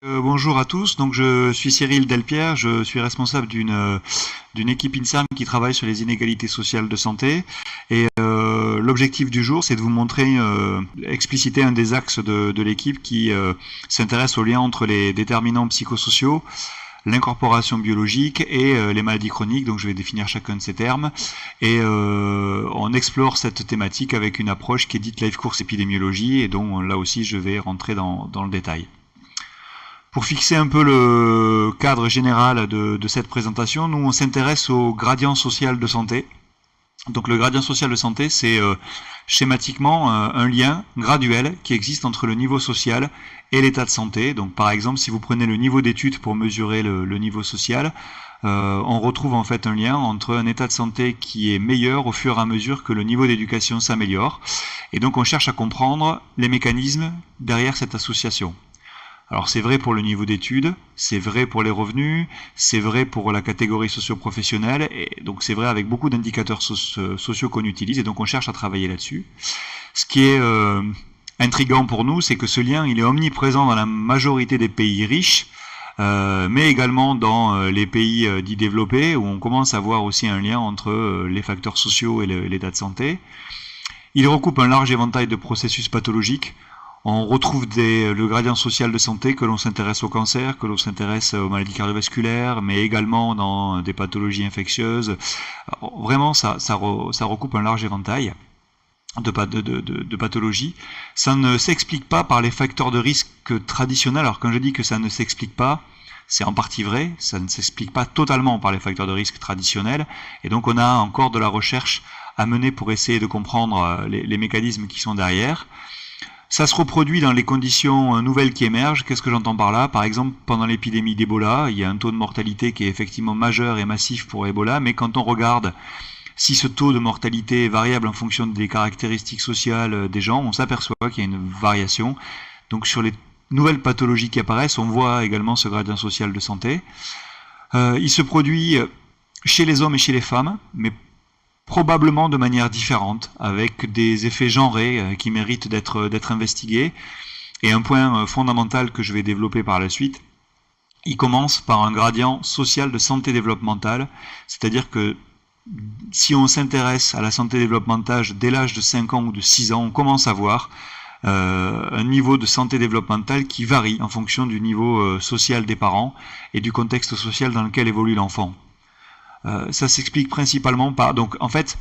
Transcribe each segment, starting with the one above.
Bonjour à tous, donc je suis Cyril Delpierre, je suis responsable d'une équipe INSERM qui travaille sur les inégalités sociales de santé et l'objectif du jour c'est de vous montrer, expliciter un des axes de l'équipe qui s'intéresse au lien entre les déterminants psychosociaux, l'incorporation biologique et les maladies chroniques, donc je vais définir chacun de ces termes et on explore cette thématique avec une approche qui est dite life course épidémiologie et dont là aussi je vais rentrer dans le détail. Pour fixer un peu le cadre général de cette présentation, nous on s'intéresse au gradient social de santé. Donc le gradient social de santé, c'est schématiquement un lien graduel qui existe entre le niveau social et l'état de santé. Donc par exemple, si vous prenez le niveau d'études pour mesurer le niveau social, on retrouve en fait un lien entre un état de santé qui est meilleur au fur et à mesure que le niveau d'éducation s'améliore. Et donc on cherche à comprendre les mécanismes derrière cette association. Alors c'est vrai pour le niveau d'études, c'est vrai pour les revenus, c'est vrai pour la catégorie socio-professionnelle, et donc c'est vrai avec beaucoup d'indicateurs sociaux qu'on utilise, et donc on cherche à travailler là-dessus. Ce qui est intriguant pour nous, c'est que ce lien il est omniprésent dans la majorité des pays riches, mais également dans les pays dits développés, où on commence à voir aussi un lien entre les facteurs sociaux et l'état de santé. Il recoupe un large éventail de processus pathologiques. On retrouve le gradient social de santé, que l'on s'intéresse au cancer, que l'on s'intéresse aux maladies cardiovasculaires, mais également dans des pathologies infectieuses. Alors, vraiment, ça recoupe un large éventail de pathologies. Ça ne s'explique pas par les facteurs de risque traditionnels. Alors quand je dis que ça ne s'explique pas, c'est en partie vrai, ça ne s'explique pas totalement par les facteurs de risque traditionnels. Et donc on a encore de la recherche à mener pour essayer de comprendre les mécanismes qui sont derrière. Ça se reproduit dans les conditions nouvelles qui émergent. Qu'est-ce que j'entends par là? Par exemple, pendant l'épidémie d'Ebola, il y a un taux de mortalité qui est effectivement majeur et massif pour Ebola, mais quand on regarde si ce taux de mortalité est variable en fonction des caractéristiques sociales des gens, on s'aperçoit qu'il y a une variation. Donc sur les nouvelles pathologies qui apparaissent, on voit également ce gradient social de santé. Il se produit chez les hommes et chez les femmes, mais probablement de manière différente, avec des effets genrés qui méritent d'être investigués. Et un point fondamental que je vais développer par la suite, il commence par un gradient social de santé développementale, c'est-à-dire que si on s'intéresse à la santé développementale dès l'âge de 5 ans ou de 6 ans, on commence à voir un niveau de santé développementale qui varie en fonction du niveau social des parents et du contexte social dans lequel évolue l'enfant. Ça s'explique principalement par... Donc en fait,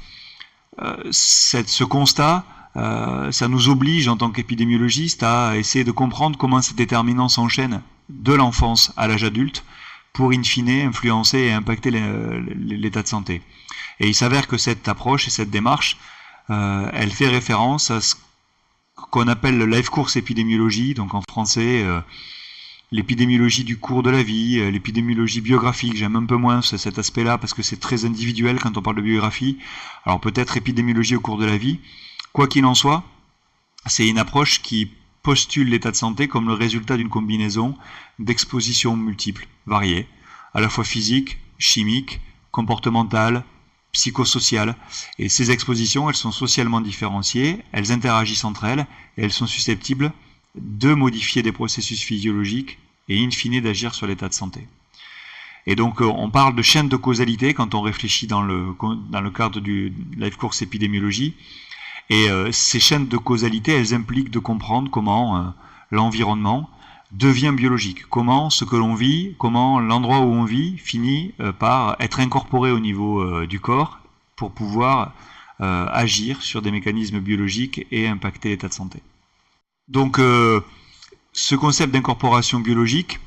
ce constat, ça nous oblige en tant qu'épidémiologiste à essayer de comprendre comment ces déterminants s'enchaînent de l'enfance à l'âge adulte pour in fine influencer et impacter l'état de santé. Et il s'avère que cette approche et cette démarche, elle fait référence à ce qu'on appelle le life course épidémiologie, donc en français... l'épidémiologie du cours de la vie, l'épidémiologie biographique, j'aime un peu moins cet aspect-là parce que c'est très individuel quand on parle de biographie. Alors peut-être épidémiologie au cours de la vie. Quoi qu'il en soit, c'est une approche qui postule l'état de santé comme le résultat d'une combinaison d'expositions multiples, variées, à la fois physiques, chimiques, comportementales, psychosociales. Et ces expositions, elles sont socialement différenciées, elles interagissent entre elles et elles sont susceptibles de modifier des processus physiologiques et in fine d'agir sur l'état de santé. Et donc on parle de chaîne de causalité quand on réfléchit dans le cadre du life course épidémiologie, et ces chaînes de causalité, elles impliquent de comprendre comment l'environnement devient biologique, comment ce que l'on vit, comment l'endroit où on vit finit par être incorporé au niveau du corps pour pouvoir agir sur des mécanismes biologiques et impacter l'état de santé. Donc ce concept d'incorporation biologique,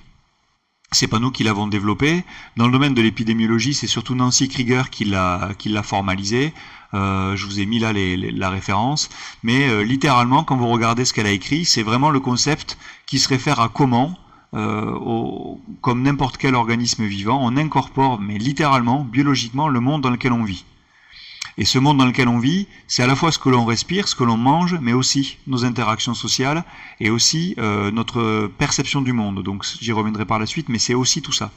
c'est pas nous qui l'avons développé. Dans le domaine de l'épidémiologie, c'est surtout Nancy Krieger qui l'a formalisé. Je vous ai mis là la référence. Mais littéralement, quand vous regardez ce qu'elle a écrit, c'est vraiment le concept qui se réfère à comment, comme n'importe quel organisme vivant, on incorpore, mais littéralement, biologiquement, le monde dans lequel on vit. Et ce monde dans lequel on vit, c'est à la fois ce que l'on respire, ce que l'on mange, mais aussi nos interactions sociales et aussi notre perception du monde. Donc j'y reviendrai par la suite, mais c'est aussi tout ça.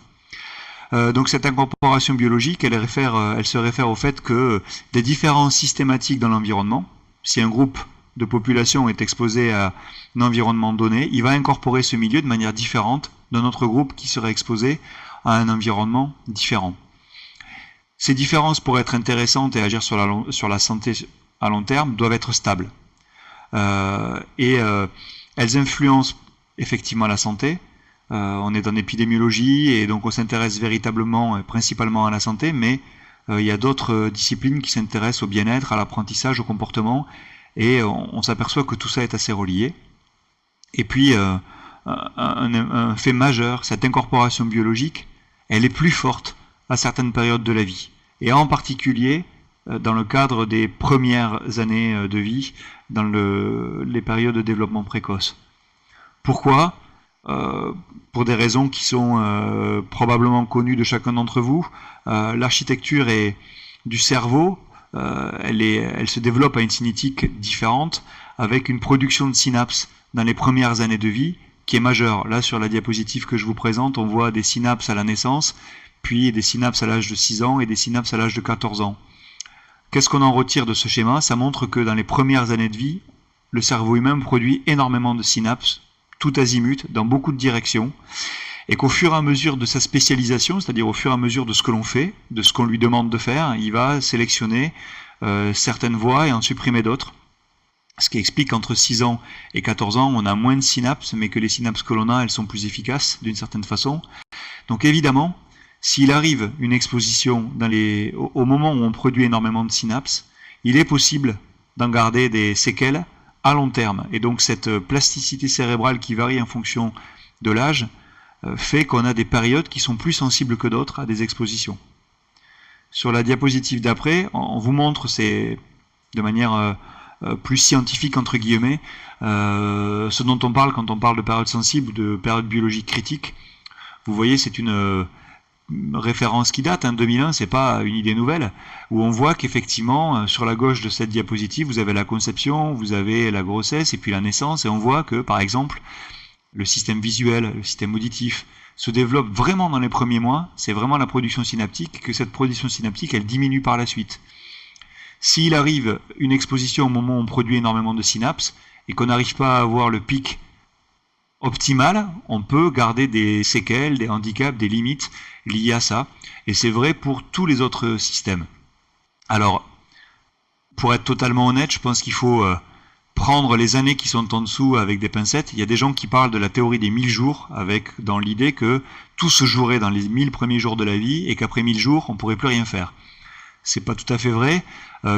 Donc cette incorporation biologique, elle se réfère au fait que des différences systématiques dans l'environnement, si un groupe de population est exposé à un environnement donné, il va incorporer ce milieu de manière différente d'un autre groupe qui serait exposé à un environnement différent. Ces différences, pour être intéressantes et agir sur la santé à long terme, doivent être stables. Elles influencent effectivement la santé. On est en épidémiologie et donc on s'intéresse véritablement et principalement à la santé, mais il y a d'autres disciplines qui s'intéressent au bien-être, à l'apprentissage, au comportement, et on s'aperçoit que tout ça est assez relié. Et puis, un fait majeur, cette incorporation biologique, elle est plus forte à certaines périodes de la vie, et en particulier dans le cadre des premières années de vie, dans les périodes de développement précoce. Pourquoi ? Pour des raisons qui sont probablement connues de chacun d'entre vous. L'architecture du cerveau, elle se développe à une cinétique différente, avec une production de synapses dans les premières années de vie qui est majeure. Là, sur la diapositive que je vous présente, on voit des synapses à la naissance, puis des synapses à l'âge de 6 ans et des synapses à l'âge de 14 ans. Qu'est-ce qu'on en retire de ce schéma ? Ça montre que dans les premières années de vie, le cerveau humain produit énormément de synapses, tout azimut, dans beaucoup de directions, et qu'au fur et à mesure de sa spécialisation, c'est-à-dire au fur et à mesure de ce que l'on fait, de ce qu'on lui demande de faire, il va sélectionner certaines voies et en supprimer d'autres. Ce qui explique qu'entre 6 ans et 14 ans, on a moins de synapses, mais que les synapses que l'on a, elles sont plus efficaces d'une certaine façon. Donc évidemment, s'il arrive une exposition au moment où on produit énormément de synapses, il est possible d'en garder des séquelles à long terme. Et donc cette plasticité cérébrale qui varie en fonction de l'âge fait qu'on a des périodes qui sont plus sensibles que d'autres à des expositions. Sur la diapositive d'après, on vous montre, de manière plus scientifique entre guillemets, ce dont on parle quand on parle de période sensible ou de période biologique critique. Vous voyez, c'est une référence qui date, 2001, c'est pas une idée nouvelle, où on voit qu'effectivement, sur la gauche de cette diapositive, vous avez la conception, vous avez la grossesse et puis la naissance, et on voit que, par exemple, le système visuel, le système auditif, se développe vraiment dans les premiers mois, c'est vraiment la production synaptique, et que cette production synaptique, elle diminue par la suite. S'il arrive une exposition au moment où on produit énormément de synapses, et qu'on n'arrive pas à avoir le pic optimal, on peut garder des séquelles, des handicaps, des limites liées à ça. Et c'est vrai pour tous les autres systèmes. Alors, pour être totalement honnête, je pense qu'il faut prendre les années qui sont en dessous avec des pincettes. Il y a des gens qui parlent de la théorie des 1000 jours, dans l'idée que tout se jouerait dans les 1000 premiers jours de la vie, et qu'après 1000 jours, on ne pourrait plus rien faire. C'est pas tout à fait vrai,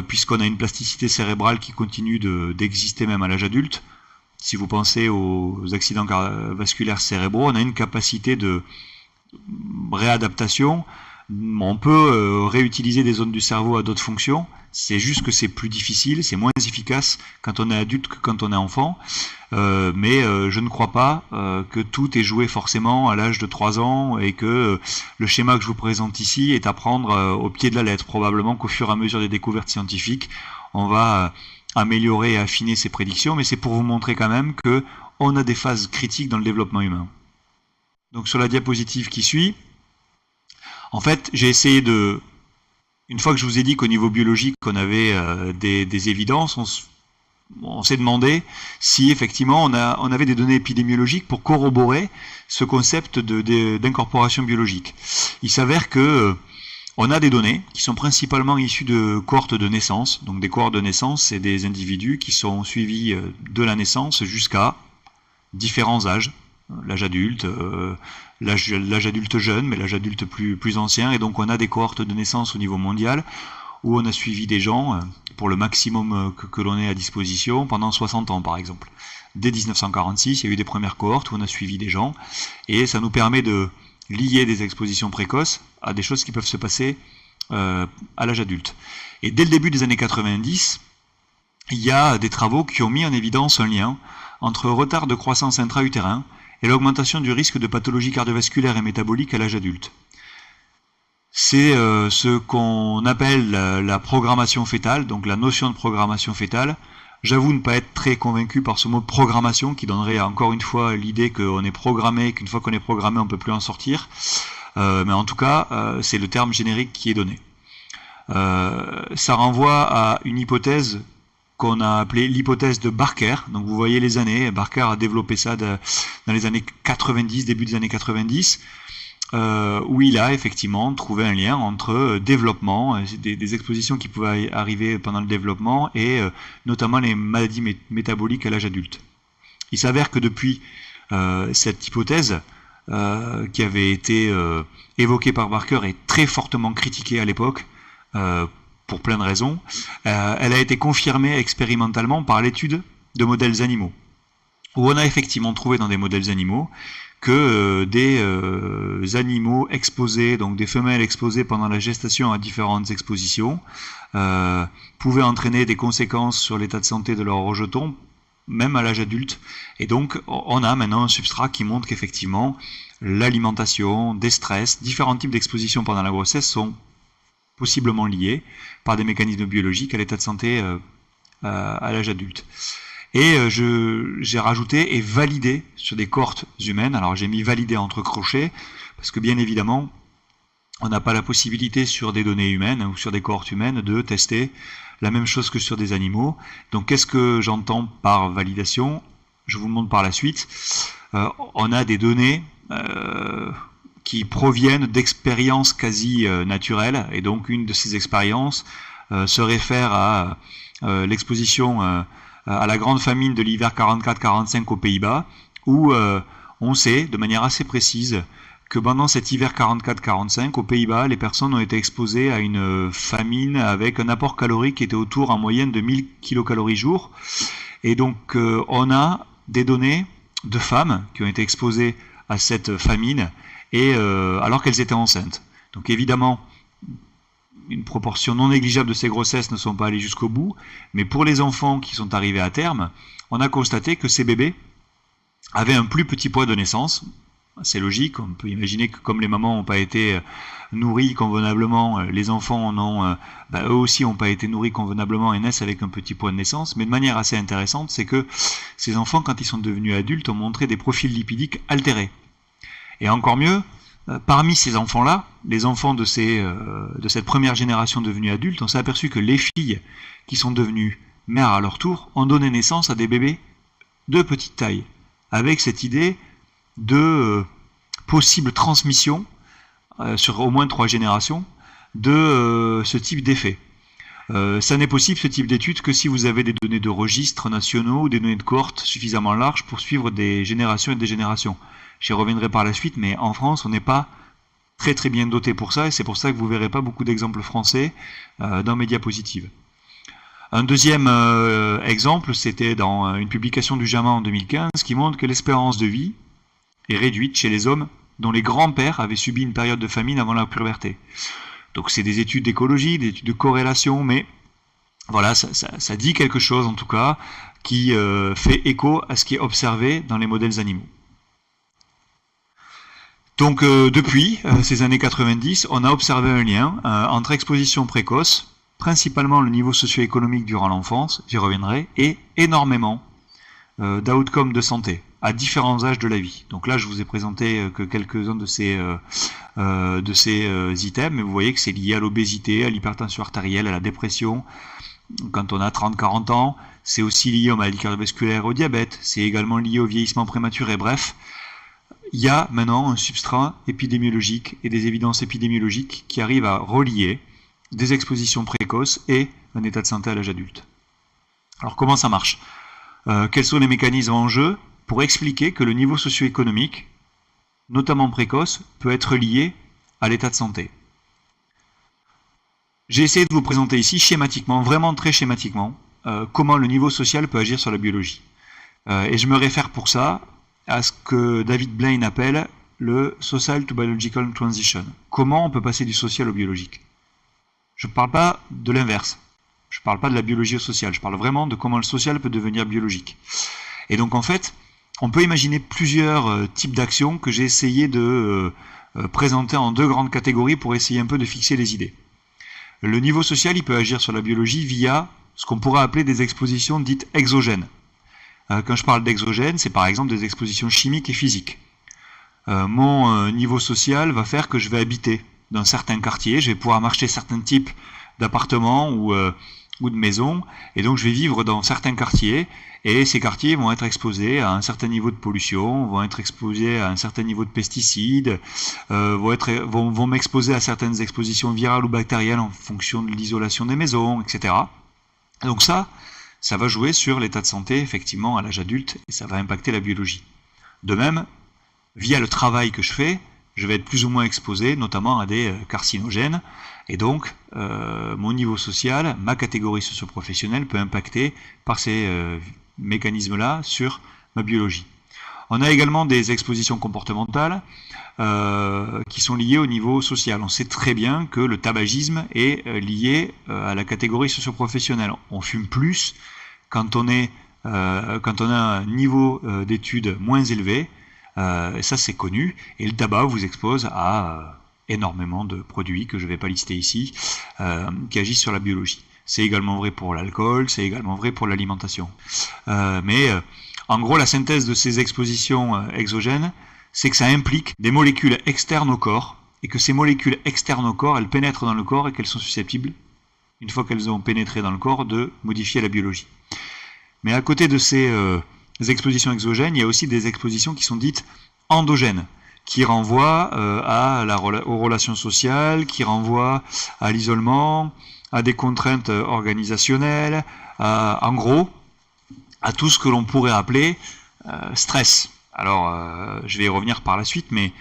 puisqu'on a une plasticité cérébrale qui continue d'exister même à l'âge adulte. Si vous pensez aux accidents vasculaires cérébraux, on a une capacité de réadaptation. On peut réutiliser des zones du cerveau à d'autres fonctions. C'est juste que c'est plus difficile, c'est moins efficace quand on est adulte que quand on est enfant. Mais je ne crois pas que tout est joué forcément à l'âge de 3 ans et que le schéma que je vous présente ici est à prendre au pied de la lettre. Probablement qu'au fur et à mesure des découvertes scientifiques, on va améliorer et affiner ces prédictions, mais c'est pour vous montrer quand même qu'on a des phases critiques dans le développement humain. Donc sur la diapositive qui suit, en fait, j'ai essayé une fois que je vous ai dit qu'au niveau biologique, on avait des évidences, on s'est demandé si effectivement on avait des données épidémiologiques pour corroborer ce concept d'incorporation biologique. Il s'avère que on a des données qui sont principalement issues de cohortes de naissance. Donc des cohortes de naissance, c'est des individus qui sont suivis de la naissance jusqu'à différents âges. L'âge adulte, l'âge adulte jeune, mais l'âge adulte plus ancien. Et donc on a des cohortes de naissance au niveau mondial où on a suivi des gens pour le maximum que l'on ait à disposition pendant 60 ans par exemple. Dès 1946, il y a eu des premières cohortes où on a suivi des gens et ça nous permet de lier des expositions précoces à des choses qui peuvent se passer à l'âge adulte. Et dès le début des années 90, il y a des travaux qui ont mis en évidence un lien entre retard de croissance intra-utérin et l'augmentation du risque de pathologies cardiovasculaires et métaboliques à l'âge adulte. C'est ce qu'on appelle la programmation fœtale, donc la notion de programmation fœtale. J'avoue ne pas être très convaincu par ce mot programmation qui donnerait encore une fois l'idée qu'on est programmé, qu'une fois qu'on est programmé on ne peut plus en sortir. Mais en tout cas, c'est le terme générique qui est donné. Ça renvoie à une hypothèse qu'on a appelé l'hypothèse de Barker. Donc vous voyez les années, Barker a développé ça dans les années 90, début des années 90, où il a effectivement trouvé un lien entre développement, des expositions qui pouvaient arriver pendant le développement, et notamment les maladies métaboliques à l'âge adulte. Il s'avère que depuis cette hypothèse, qui avait été évoquée par Barker et très fortement critiquée à l'époque, pour plein de raisons, elle a été confirmée expérimentalement par l'étude de modèles animaux, où on a effectivement trouvé dans des modèles animaux que des animaux exposés, donc des femelles exposées pendant la gestation à différentes expositions, pouvaient entraîner des conséquences sur l'état de santé de leurs rejetons, même à l'âge adulte. Et donc on a maintenant un substrat qui montre qu'effectivement l'alimentation, des stress, différents types d'expositions pendant la grossesse sont possiblement liés par des mécanismes biologiques à l'état de santé à l'âge adulte. Et j'ai rajouté et validé sur des cohortes humaines. Alors j'ai mis validé entre crochets, parce que bien évidemment, on n'a pas la possibilité sur des données humaines ou sur des cohortes humaines de tester la même chose que sur des animaux. Donc qu'est-ce que j'entends par validation? Je vous le montre par la suite. On a des données qui proviennent d'expériences quasi naturelles, et donc une de ces expériences se réfère à l'exposition à la grande famine de l'hiver 44-45 aux Pays-Bas, où on sait de manière assez précise que pendant cet hiver 44-45 aux Pays-Bas, les personnes ont été exposées à une famine avec un apport calorique qui était autour en moyenne de 1000 kilocalories jour. Et donc on a des données de femmes qui ont été exposées à cette famine et alors qu'elles étaient enceintes. Donc évidemment, une proportion non négligeable de ces grossesses ne sont pas allées jusqu'au bout, mais pour les enfants qui sont arrivés à terme, on a constaté que ces bébés avaient un plus petit poids de naissance. C'est logique, on peut imaginer que comme les mamans n'ont pas été nourries convenablement, les enfants eux aussi n'ont pas été nourris convenablement et naissent avec un petit poids de naissance, mais de manière assez intéressante, c'est que ces enfants, quand ils sont devenus adultes, ont montré des profils lipidiques altérés. Et encore mieux, parmi ces enfants-là, les enfants de cette première génération devenus adultes, on s'est aperçu que les filles qui sont devenues mères à leur tour ont donné naissance à des bébés de petite taille, avec cette idée de possible transmission sur au moins 3 générations de ce type d'effet. Ça n'est possible, ce type d'étude, que si vous avez des données de registres nationaux ou des données de cohortes suffisamment larges pour suivre des générations et des générations. J'y reviendrai par la suite, mais en France, on n'est pas très très bien doté pour ça, et c'est pour ça que vous ne verrez pas beaucoup d'exemples français dans mes diapositives. Un deuxième exemple, c'était dans une publication du JAMA en 2015, qui montre que l'espérance de vie est réduite chez les hommes dont les grands-pères avaient subi une période de famine avant leur puberté. Donc c'est des études d'écologie, des études de corrélation, mais voilà, ça dit quelque chose en tout cas, qui fait écho à ce qui est observé dans les modèles animaux. Donc depuis ces années 90, on a observé un lien entre exposition précoce, principalement le niveau socio-économique durant l'enfance, j'y reviendrai, et énormément d'outcomes de santé à différents âges de la vie. Donc là, je vous ai présenté que quelques-uns de ces items, mais vous voyez que c'est lié à l'obésité, à l'hypertension artérielle, à la dépression. Quand on a 30-40 ans, c'est aussi lié aux maladies cardiovasculaires, au diabète, c'est également lié au vieillissement prématuré, bref. Il y a maintenant un substrat épidémiologique et des évidences épidémiologiques qui arrivent à relier des expositions précoces et un état de santé à l'âge adulte. Alors comment ça marche? Quels sont les mécanismes en jeu pour expliquer que le niveau socio-économique, notamment précoce, peut être lié à l'état de santé? J'ai essayé de vous présenter ici schématiquement, vraiment très schématiquement, comment le niveau social peut agir sur la biologie. Et je me réfère pour ça à ce que David Blaine appelle le social to biological transition. Comment on peut passer du social au biologique? Je ne parle pas de l'inverse. Je ne parle pas de la biologie au social. Je parle vraiment de comment le social peut devenir biologique. Et donc en fait, on peut imaginer plusieurs types d'actions que j'ai essayé de présenter en 2 grandes catégories pour essayer un peu de fixer les idées. Le niveau social, il peut agir sur la biologie via ce qu'on pourrait appeler des expositions dites exogènes. Quand je parle d'exogènes, c'est par exemple des expositions chimiques et physiques. Mon niveau social va faire que je vais habiter dans certains quartiers, je vais pouvoir m'acheter certains types d'appartements ou ou de maisons, et donc je vais vivre dans certains quartiers, et ces quartiers vont être exposés à un certain niveau de pollution, vont être exposés à un certain niveau de pesticides, vont m'exposer à certaines expositions virales ou bactérielles en fonction de l'isolation des maisons, etc. Donc ça va jouer sur l'état de santé, effectivement, à l'âge adulte, et ça va impacter la biologie. De même, via le travail que je fais, je vais être plus ou moins exposé, notamment à des carcinogènes, et donc mon niveau social, ma catégorie socio-professionnelle peut impacter par ces mécanismes-là sur ma biologie. On a également des expositions comportementales qui sont liées au niveau social. On sait très bien que le tabagisme est lié à la catégorie socio-professionnelle. On fume plus quand on a un niveau d'études moins élevé. Ça c'est connu, et le tabac vous expose à énormément de produits que je ne vais pas lister ici, qui agissent sur la biologie. C'est également vrai pour l'alcool, c'est également vrai pour l'alimentation. En gros, la synthèse de ces expositions exogènes, c'est que ça implique des molécules externes au corps, et que ces molécules externes au corps, elles pénètrent dans le corps et qu'elles sont susceptibles, une fois qu'elles ont pénétré dans le corps, de modifier la biologie. Mais à côté de ces expositions exogènes, il y a aussi des expositions qui sont dites endogènes, qui renvoient aux relations sociales, qui renvoient à l'isolement, à des contraintes organisationnelles, en gros, à tout ce que l'on pourrait appeler stress. Alors, je vais y revenir par la suite, mais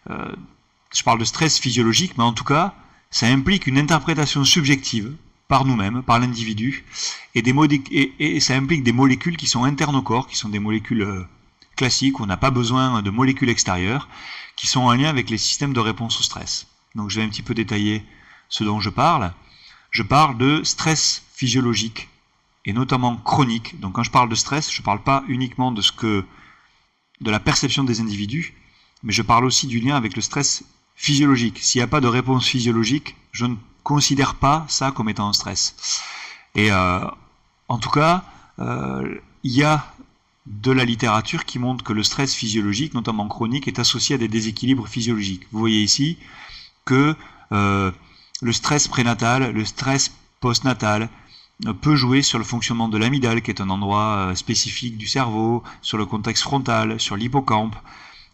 je parle de stress physiologique, mais en tout cas, ça implique une interprétation subjective par nous-mêmes, par l'individu, et ça implique des molécules qui sont internes au corps, qui sont des molécules classiques, où on n'a pas besoin de molécules extérieures, qui sont en lien avec les systèmes de réponse au stress. Donc je vais un petit peu détailler ce dont je parle. Je parle de stress physiologique, et notamment chronique. Donc quand je parle de stress, je ne parle pas uniquement de la perception des individus, mais je parle aussi du lien avec le stress physiologique. S'il n'y a pas de réponse physiologique, je ne considère pas ça comme étant un stress. Et en tout cas, il y a de la littérature qui montre que le stress physiologique, notamment chronique, est associé à des déséquilibres physiologiques. Vous voyez ici que le stress prénatal, le stress postnatal peut jouer sur le fonctionnement de l'amygdale, qui est un endroit spécifique du cerveau, sur le cortex frontal, sur l'hippocampe,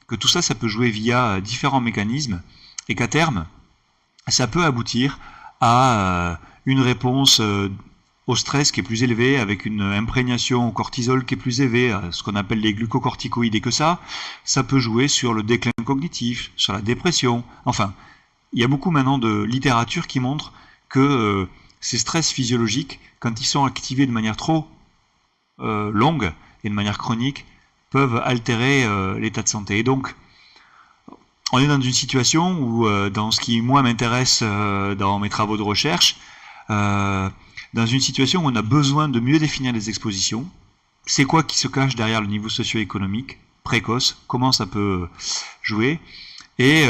que tout ça, ça peut jouer via différents mécanismes, et qu'à terme, ça peut aboutir à une réponse au stress qui est plus élevée, avec une imprégnation au cortisol qui est plus élevée, ce qu'on appelle les glucocorticoïdes, et que ça peut jouer sur le déclin cognitif, sur la dépression. Enfin, il y a beaucoup maintenant de littérature qui montre que ces stress physiologiques, quand ils sont activés de manière trop longue et de manière chronique, peuvent altérer l'état de santé. Et donc, on est dans une situation où, dans ce qui, moi, m'intéresse dans mes travaux de recherche, dans une situation où on a besoin de mieux définir les expositions. C'est quoi qui se cache derrière le niveau socio-économique précoce, comment ça peut jouer, et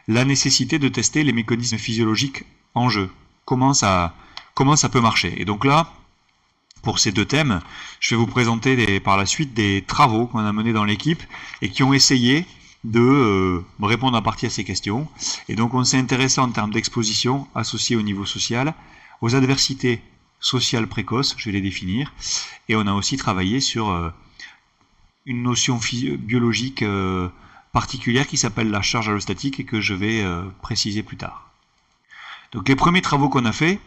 la nécessité de tester les mécanismes physiologiques en jeu. Comment ça peut marcher. Et donc là, pour ces deux thèmes, je vais vous présenter par la suite des travaux qu'on a menés dans l'équipe et qui ont essayé de répondre en partie à ces questions. Et donc on s'est intéressé en termes d'exposition associée au niveau social, aux adversités sociales précoces, je vais les définir, et on a aussi travaillé sur une notion biologique particulière qui s'appelle la charge allostatique et que je vais préciser plus tard. Donc les premiers travaux qu'on a fait,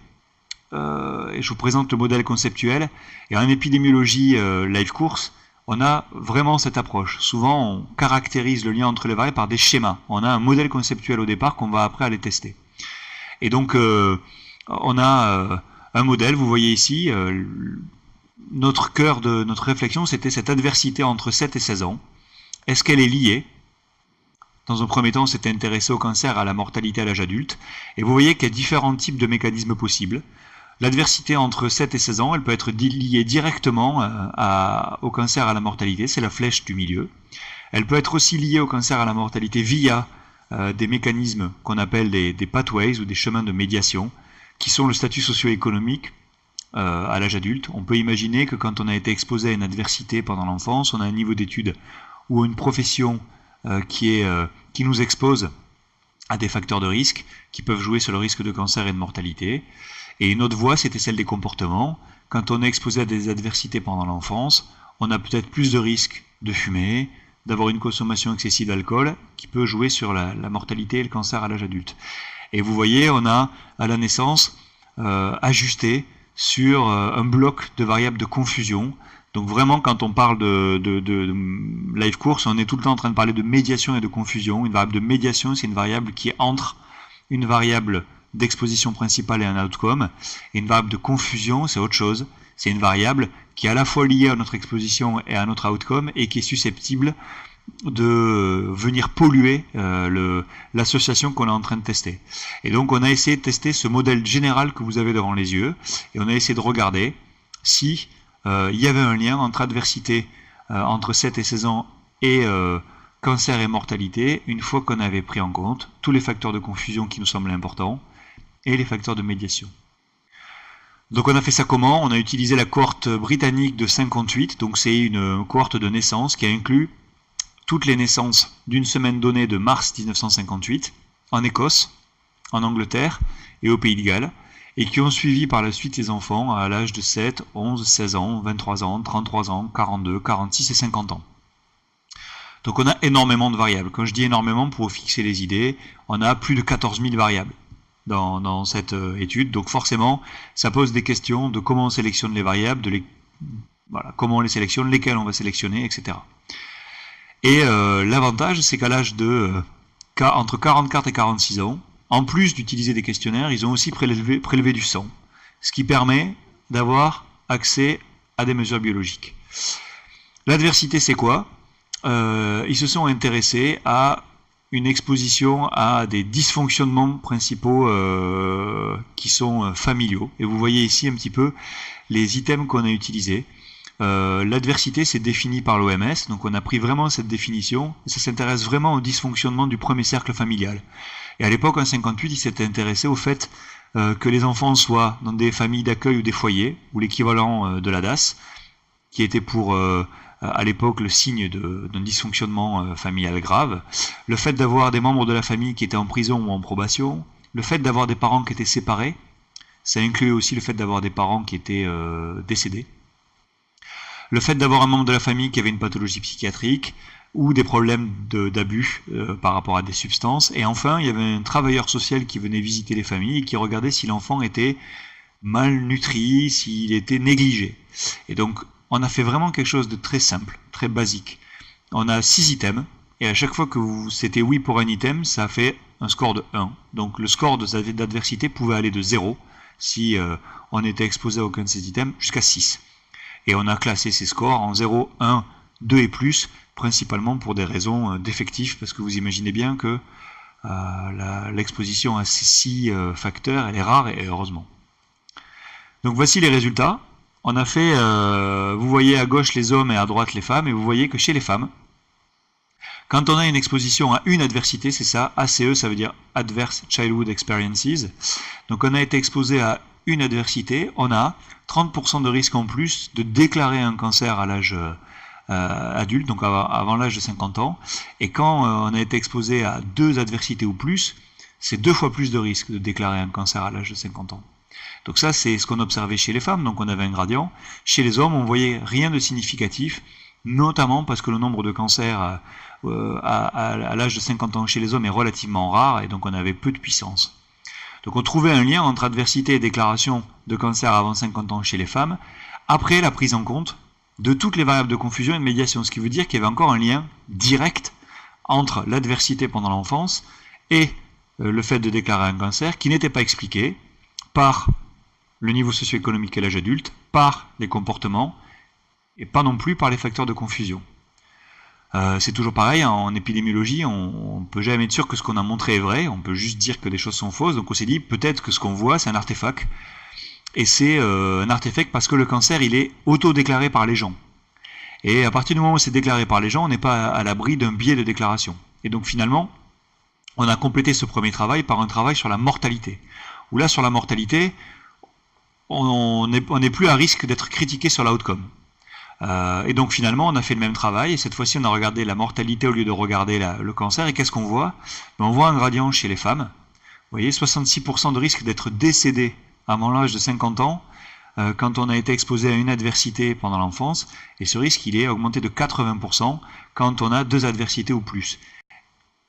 et je vous présente le modèle conceptuel, et en épidémiologie live course, on a vraiment cette approche. Souvent on caractérise le lien entre les variables par des schémas. On a un modèle conceptuel au départ qu'on va après aller tester. Et donc on a un modèle, vous voyez ici, notre cœur de notre réflexion, c'était cette adversité entre 7 et 16 ans. Est-ce qu'elle est liée? Dans un premier temps, on s'était intéressé au cancer, à la mortalité à l'âge adulte. Et vous voyez qu'il y a différents types de mécanismes possibles. L'adversité entre 7 et 16 ans, elle peut être liée directement au cancer, à la mortalité, c'est la flèche du milieu. Elle peut être aussi liée au cancer, à la mortalité via des mécanismes qu'on appelle des pathways ou des chemins de médiation, qui sont le statut socio-économique à l'âge adulte. On peut imaginer que quand on a été exposé à une adversité pendant l'enfance, on a un niveau d'études ou une profession qui nous expose à des facteurs de risque qui peuvent jouer sur le risque de cancer et de mortalité. Et une autre voie, c'était celle des comportements. Quand on est exposé à des adversités pendant l'enfance, on a peut-être plus de risques de fumer, d'avoir une consommation excessive d'alcool, qui peut jouer sur la mortalité et le cancer à l'âge adulte. Et vous voyez, on a à la naissance ajusté sur un bloc de variables de confusion. Donc vraiment, quand on parle de live course, on est tout le temps en train de parler de médiation et de confusion. Une variable de médiation, c'est une variable qui est entre une variable d'exposition principale et un outcome. Et une variable de confusion, c'est autre chose. C'est une variable qui est à la fois liée à notre exposition et à notre outcome et qui est susceptible de venir polluer l'association qu'on est en train de tester. Et donc on a essayé de tester ce modèle général que vous avez devant les yeux et on a essayé de regarder si il y avait un lien entre adversité entre 7 et 16 ans et cancer et mortalité, une fois qu'on avait pris en compte tous les facteurs de confusion qui nous semblaient importants et les facteurs de médiation. Donc on a fait ça comment? On a utilisé la cohorte britannique de 58, donc c'est une cohorte de naissance qui a inclus toutes les naissances d'une semaine donnée de mars 1958 en Écosse, en Angleterre et au Pays de Galles, et qui ont suivi par la suite les enfants à l'âge de 7, 11, 16 ans, 23 ans, 33 ans, 42, 46 et 50 ans. Donc on a énormément de variables. Quand je dis énormément, pour fixer les idées, on a plus de 14 000 variables dans cette étude. Donc forcément, ça pose des questions de comment on sélectionne les variables, comment on les sélectionne, lesquelles on va sélectionner, etc. Et l'avantage, c'est qu'à l'âge de entre 44 et 46 ans, en plus d'utiliser des questionnaires, ils ont aussi prélevé du sang, ce qui permet d'avoir accès à des mesures biologiques. L'adversité, c'est quoi? Ils se sont intéressés à une exposition à des dysfonctionnements principaux qui sont familiaux. Et vous voyez ici un petit peu les items qu'on a utilisés. L'adversité, c'est défini par l'OMS, donc on a pris vraiment cette définition, et ça s'intéresse vraiment au dysfonctionnement du premier cercle familial. Et à l'époque, en 58, il s'était intéressé au fait que les enfants soient dans des familles d'accueil ou des foyers, ou l'équivalent de la DAS, qui était pour, à l'époque, le signe d'un dysfonctionnement familial grave, le fait d'avoir des membres de la famille qui étaient en prison ou en probation, le fait d'avoir des parents qui étaient séparés, ça incluait aussi le fait d'avoir des parents qui étaient décédés, le fait d'avoir un membre de la famille qui avait une pathologie psychiatrique ou des problèmes d'abus par rapport à des substances. Et enfin, il y avait un travailleur social qui venait visiter les familles et qui regardait si l'enfant était malnutri, s'il était négligé. Et donc, on a fait vraiment quelque chose de très simple, très basique. On a 6 items, et à chaque fois que c'était oui pour un item, ça a fait un score de 1. Donc le score d'adversité pouvait aller de 0, si on était exposé à aucun de ces items, jusqu'à 6. Et on a classé ces scores en 0, 1, 2 et plus, principalement pour des raisons d'effectifs, parce que vous imaginez bien que l'exposition à ces 6 facteurs, elle est rare, et heureusement. Donc voici les résultats. On a fait, vous voyez à gauche les hommes et à droite les femmes, et vous voyez que chez les femmes, quand on a une exposition à une adversité, c'est ça, ACE, ça veut dire Adverse Childhood Experiences, donc on a été exposé à une adversité, on a 30% de risque en plus de déclarer un cancer à l'âge adulte, donc avant l'âge de 50 ans, et quand on a été exposé à 2 adversités ou plus, c'est 2 fois plus de risque de déclarer un cancer à l'âge de 50 ans. Donc ça, c'est ce qu'on observait chez les femmes, donc on avait un gradient. Chez les hommes, on voyait rien de significatif, notamment parce que le nombre de cancers à l'âge de 50 ans chez les hommes est relativement rare, et donc on avait peu de puissance. Donc on trouvait un lien entre adversité et déclaration de cancer avant 50 ans chez les femmes, après la prise en compte de toutes les variables de confusion et de médiation, ce qui veut dire qu'il y avait encore un lien direct entre l'adversité pendant l'enfance et le fait de déclarer un cancer, qui n'était pas expliqué par le niveau socio-économique et l'âge adulte, par les comportements, et pas non plus par les facteurs de confusion. C'est toujours pareil, en épidémiologie, on ne peut jamais être sûr que ce qu'on a montré est vrai, on peut juste dire que des choses sont fausses, donc on s'est dit peut-être que ce qu'on voit c'est un artefact, et c'est un artefact parce que le cancer il est auto-déclaré par les gens. Et à partir du moment où c'est déclaré par les gens, on n'est pas à l'abri d'un biais de déclaration. Et donc finalement, on a complété ce premier travail par un travail sur la mortalité, où là sur la mortalité, on n'est plus à risque d'être critiqué sur l'outcome. Et donc finalement on a fait le même travail, et cette fois-ci on a regardé la mortalité au lieu de regarder le cancer, et qu'est-ce qu'on voit? On voit un gradient chez les femmes, vous voyez 66% de risque d'être décédé avant l'âge de 50 ans, quand on a été exposé à une adversité pendant l'enfance, et ce risque il est augmenté de 80% quand on a 2 adversités ou plus.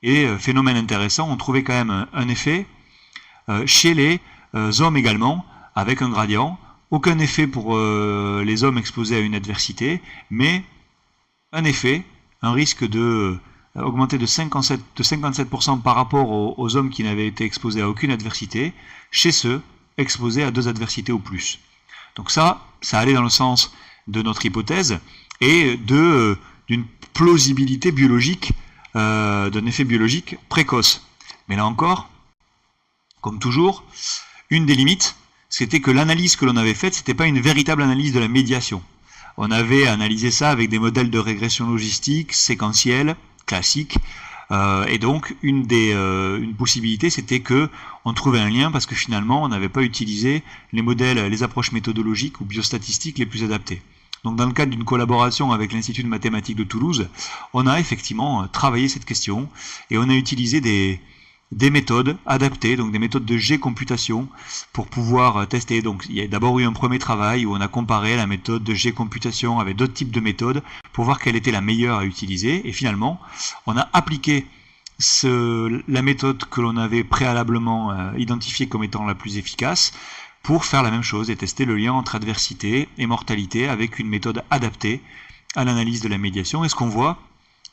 Et phénomène intéressant, on trouvait quand même un effet chez les hommes également, avec un gradient. Aucun effet pour les hommes exposés à une adversité, mais un effet, un risque de augmenté de 57% par rapport aux hommes qui n'avaient été exposés à aucune adversité, chez ceux exposés à 2 adversités ou plus. Donc ça allait dans le sens de notre hypothèse et d'une plausibilité biologique, d'un effet biologique précoce. Mais là encore, comme toujours, une des limites, c'était que l'analyse que l'on avait faite, c'était pas une véritable analyse de la médiation. On avait analysé ça avec des modèles de régression logistique, séquentielle, classique, et donc une possibilité, c'était que on trouvait un lien parce que finalement, on n'avait pas utilisé les modèles, les approches méthodologiques ou biostatistiques les plus adaptées. Donc dans le cadre d'une collaboration avec l'Institut de mathématiques de Toulouse, on a effectivement travaillé cette question et on a utilisé des méthodes adaptées, donc des méthodes de G-computation pour pouvoir tester. Donc il y a d'abord eu un premier travail où on a comparé la méthode de G-computation avec d'autres types de méthodes pour voir quelle était la meilleure à utiliser, et finalement on a appliqué la méthode que l'on avait préalablement identifiée comme étant la plus efficace pour faire la même chose et tester le lien entre adversité et mortalité avec une méthode adaptée à l'analyse de la médiation. Et ce qu'on voit,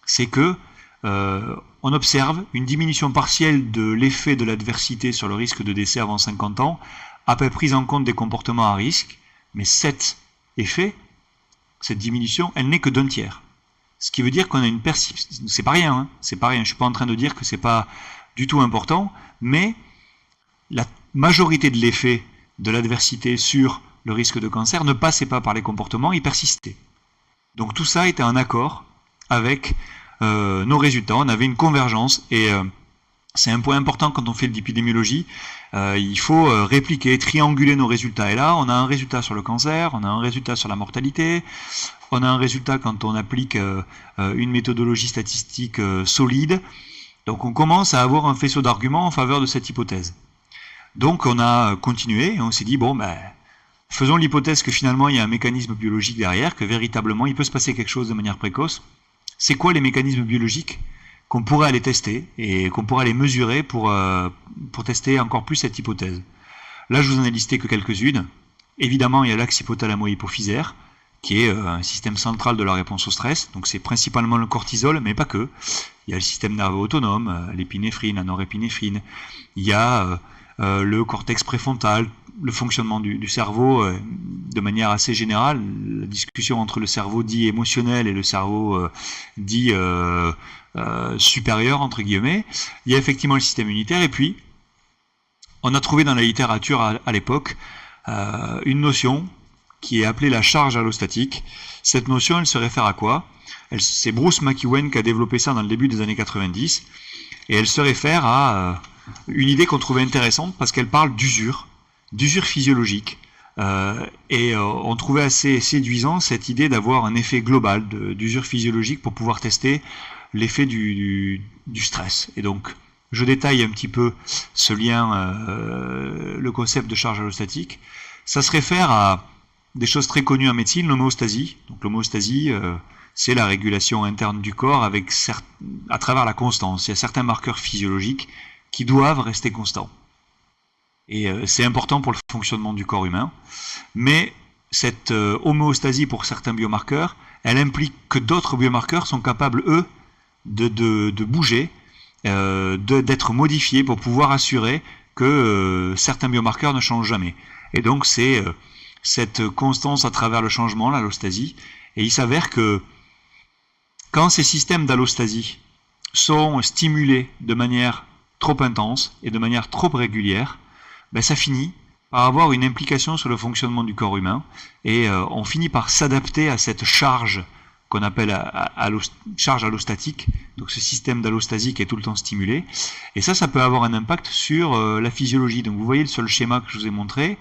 c'est que on observe une diminution partielle de l'effet de l'adversité sur le risque de décès avant 50 ans, après prise en compte des comportements à risque, mais cet effet, cette diminution, elle n'est que d'un tiers. Ce qui veut dire qu'on a une persistance. C'est pas rien, hein, c'est pas rien. Je suis pas en train de dire que c'est pas du tout important, mais la majorité de l'effet de l'adversité sur le risque de cancer ne passait pas par les comportements, il persistait. Donc tout ça était en accord avec nos résultats, on avait une convergence, et c'est un point important quand on fait de l'épidémiologie. Il faut répliquer, trianguler nos résultats, et là on a un résultat sur le cancer, on a un résultat sur la mortalité, on a un résultat quand on applique une méthodologie statistique solide. Donc on commence à avoir un faisceau d'arguments en faveur de cette hypothèse. Donc on a continué et on s'est dit bon ben faisons l'hypothèse que finalement il y a un mécanisme biologique derrière, que véritablement il peut se passer quelque chose de manière précoce. C'est quoi les mécanismes biologiques qu'on pourrait aller tester et qu'on pourrait aller mesurer pour tester encore plus cette hypothèse? Là, je vous en ai listé que quelques-unes. Évidemment, il y a l'axe hypothalamo-hypophysaire, qui est un système central de la réponse au stress. Donc c'est principalement le cortisol, mais pas que. Il y a le système nerveux autonome, l'épinéphrine, la norépinéphrine. Il y a le cortex préfrontal, le fonctionnement du cerveau de manière assez générale, la discussion entre le cerveau dit émotionnel et le cerveau dit supérieur, entre guillemets. Il y a effectivement le système immunitaire, et puis on a trouvé dans la littérature à l'époque une notion qui est appelée la charge allostatique. Cette notion, elle se réfère à quoi? C'est Bruce McEwen qui a développé ça dans le début des années 90, et elle se réfère à une idée qu'on trouvait intéressante parce qu'elle parle d'usure physiologique, et on trouvait assez séduisant cette idée d'avoir un effet global d'usure physiologique pour pouvoir tester l'effet du stress. Et donc je détaille un petit peu ce lien, le concept de charge allostatique. Ça se réfère à des choses très connues en médecine, l'homéostasie. Donc l'homéostasie, c'est la régulation interne du corps à travers la constance. Il y a certains marqueurs physiologiques qui doivent rester constants. Et c'est important pour le fonctionnement du corps humain. Mais cette homéostasie pour certains biomarqueurs, elle implique que d'autres biomarqueurs sont capables, eux, de bouger, d'être modifiés pour pouvoir assurer que certains biomarqueurs ne changent jamais. Et donc c'est cette constance à travers le changement, l'allostasie. Et il s'avère que quand ces systèmes d'allostasie sont stimulés de manière trop intense et de manière trop régulière, ben ça finit par avoir une implication sur le fonctionnement du corps humain, et on finit par s'adapter à cette charge qu'on appelle charge allostatique, donc ce système d'allostasie qui est tout le temps stimulé, et ça peut avoir un impact sur la physiologie. Donc vous voyez sur le schéma que je vous ai montré,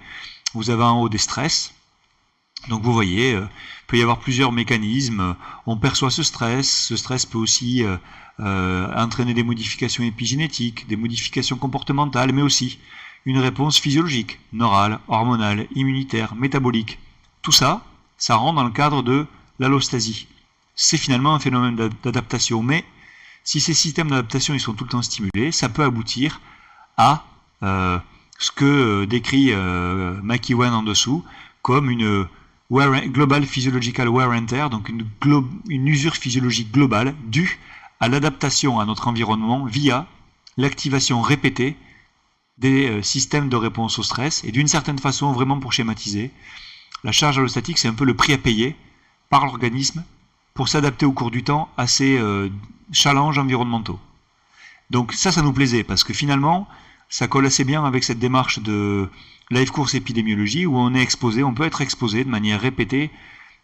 vous avez en haut des stress. Donc vous voyez, il peut y avoir plusieurs mécanismes, on perçoit ce stress peut aussi entraîner des modifications épigénétiques, des modifications comportementales, mais aussi une réponse physiologique, neurale, hormonale, immunitaire, métabolique. Tout ça, ça rentre dans le cadre de l'allostasie. C'est finalement un phénomène d'adaptation, mais si ces systèmes d'adaptation ils sont tout le temps stimulés, ça peut aboutir à ce que décrit McEwen en dessous comme une global physiological wear and tear, donc une usure physiologique globale due à l'adaptation à notre environnement via l'activation répétée des systèmes de réponse au stress. Et d'une certaine façon, vraiment pour schématiser, la charge allostatique, c'est un peu le prix à payer par l'organisme pour s'adapter au cours du temps à ces challenges environnementaux. Donc ça nous plaisait, parce que finalement, ça colle assez bien avec cette démarche de life course épidémiologie, où on peut être exposé de manière répétée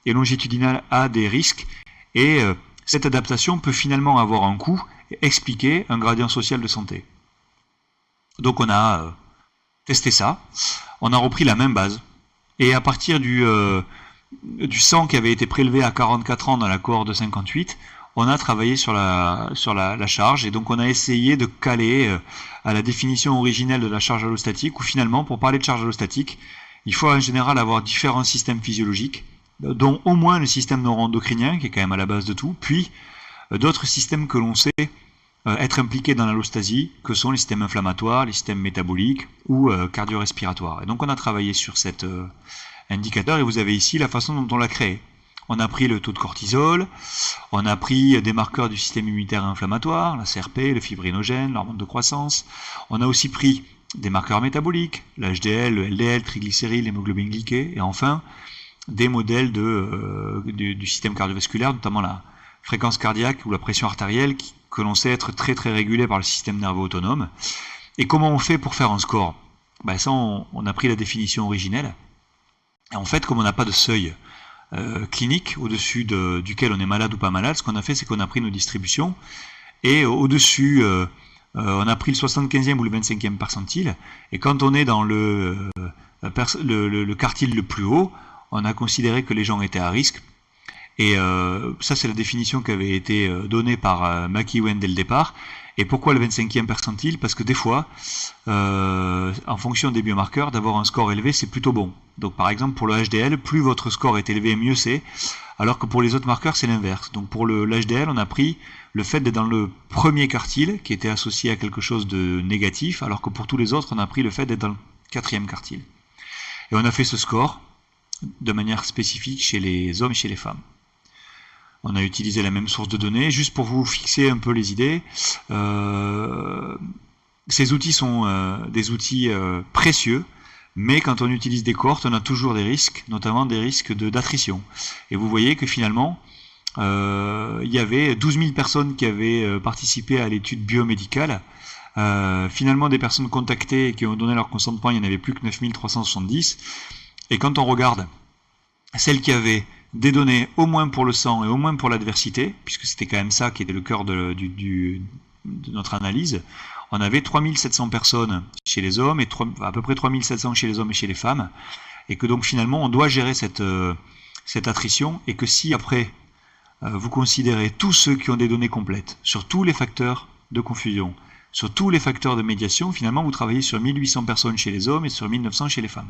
et longitudinale à des risques, et cette adaptation peut finalement avoir un coût et expliquer un gradient social de santé. Donc on a testé ça, on a repris la même base, et à partir du sang qui avait été prélevé à 44 ans dans la cohorte de 58, on a travaillé sur la charge, et donc on a essayé de caler à la définition originelle de la charge allostatique, où finalement, pour parler de charge allostatique, il faut en général avoir différents systèmes physiologiques, dont au moins le système neuro-endocrinien, qui est quand même à la base de tout, puis d'autres systèmes que l'on sait être impliqués dans l'allostasie, que sont les systèmes inflammatoires, les systèmes métaboliques ou cardio-respiratoires. Et donc on a travaillé sur cet indicateur, et vous avez ici la façon dont on l'a créé. On a pris le taux de cortisol, on a pris des marqueurs du système immunitaire inflammatoire, la CRP, le fibrinogène, l'hormone de croissance. On a aussi pris des marqueurs métaboliques, l'HDL, le LDL, triglycérides, l'hémoglobine glyquée, et enfin des modèles du système cardiovasculaire, notamment la fréquence cardiaque ou la pression artérielle, que l'on sait être très très régulée par le système nerveux autonome. Et comment on fait pour faire un score? Ça, on a pris la définition originelle. Et en fait, comme on n'a pas de seuil clinique au-dessus duquel on est malade ou pas malade, ce qu'on a fait, c'est qu'on a pris nos distributions, et au-dessus, on a pris le 75e ou le 25e percentile, et quand on est dans le quartile le plus haut, on a considéré que les gens étaient à risque. Et ça, c'est la définition qui avait été donnée par McEwen dès le départ. Et pourquoi le 25e percentile? Parce que des fois, en fonction des biomarqueurs, d'avoir un score élevé, c'est plutôt bon. Donc par exemple, pour le HDL, plus votre score est élevé, mieux c'est. Alors que pour les autres marqueurs, c'est l'inverse. Donc pour l'HDL, on a pris le fait d'être dans le premier quartile, qui était associé à quelque chose de négatif, alors que pour tous les autres, on a pris le fait d'être dans le 4e quartile. Et on a fait ce score de manière spécifique chez les hommes et chez les femmes. On a utilisé la même source de données, juste pour vous fixer un peu les idées. Ces outils sont des outils précieux, mais quand on utilise des cohortes, on a toujours des risques, notamment des risques d'attrition. Et vous voyez que finalement, il y avait 12 000 personnes qui avaient participé à l'étude biomédicale. Finalement, des personnes contactées et qui ont donné leur consentement, il n'y en avait plus que 9 370. Et quand on regarde celles qui avaient des données au moins pour le sang et au moins pour l'adversité, puisque c'était quand même ça qui était le cœur de notre analyse, on avait 3700 personnes chez les hommes et à peu près 3700 chez les hommes et chez les femmes, et que donc finalement on doit gérer cette attrition, et que si après vous considérez tous ceux qui ont des données complètes sur tous les facteurs de confusion, sur tous les facteurs de médiation, finalement vous travaillez sur 1800 personnes chez les hommes et sur 1900 chez les femmes.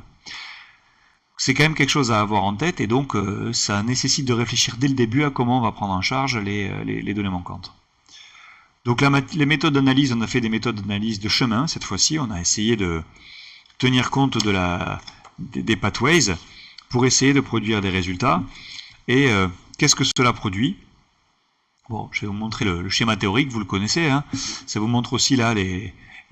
C'est quand même quelque chose à avoir en tête, et donc ça nécessite de réfléchir dès le début à comment on va prendre en charge les données manquantes. Donc les méthodes d'analyse, on a fait des méthodes d'analyse de chemin cette fois-ci, on a essayé de tenir compte des pathways pour essayer de produire des résultats. Et qu'est-ce que cela produit? Bon, je vais vous montrer le schéma théorique, vous le connaissez, hein. Ça vous montre aussi là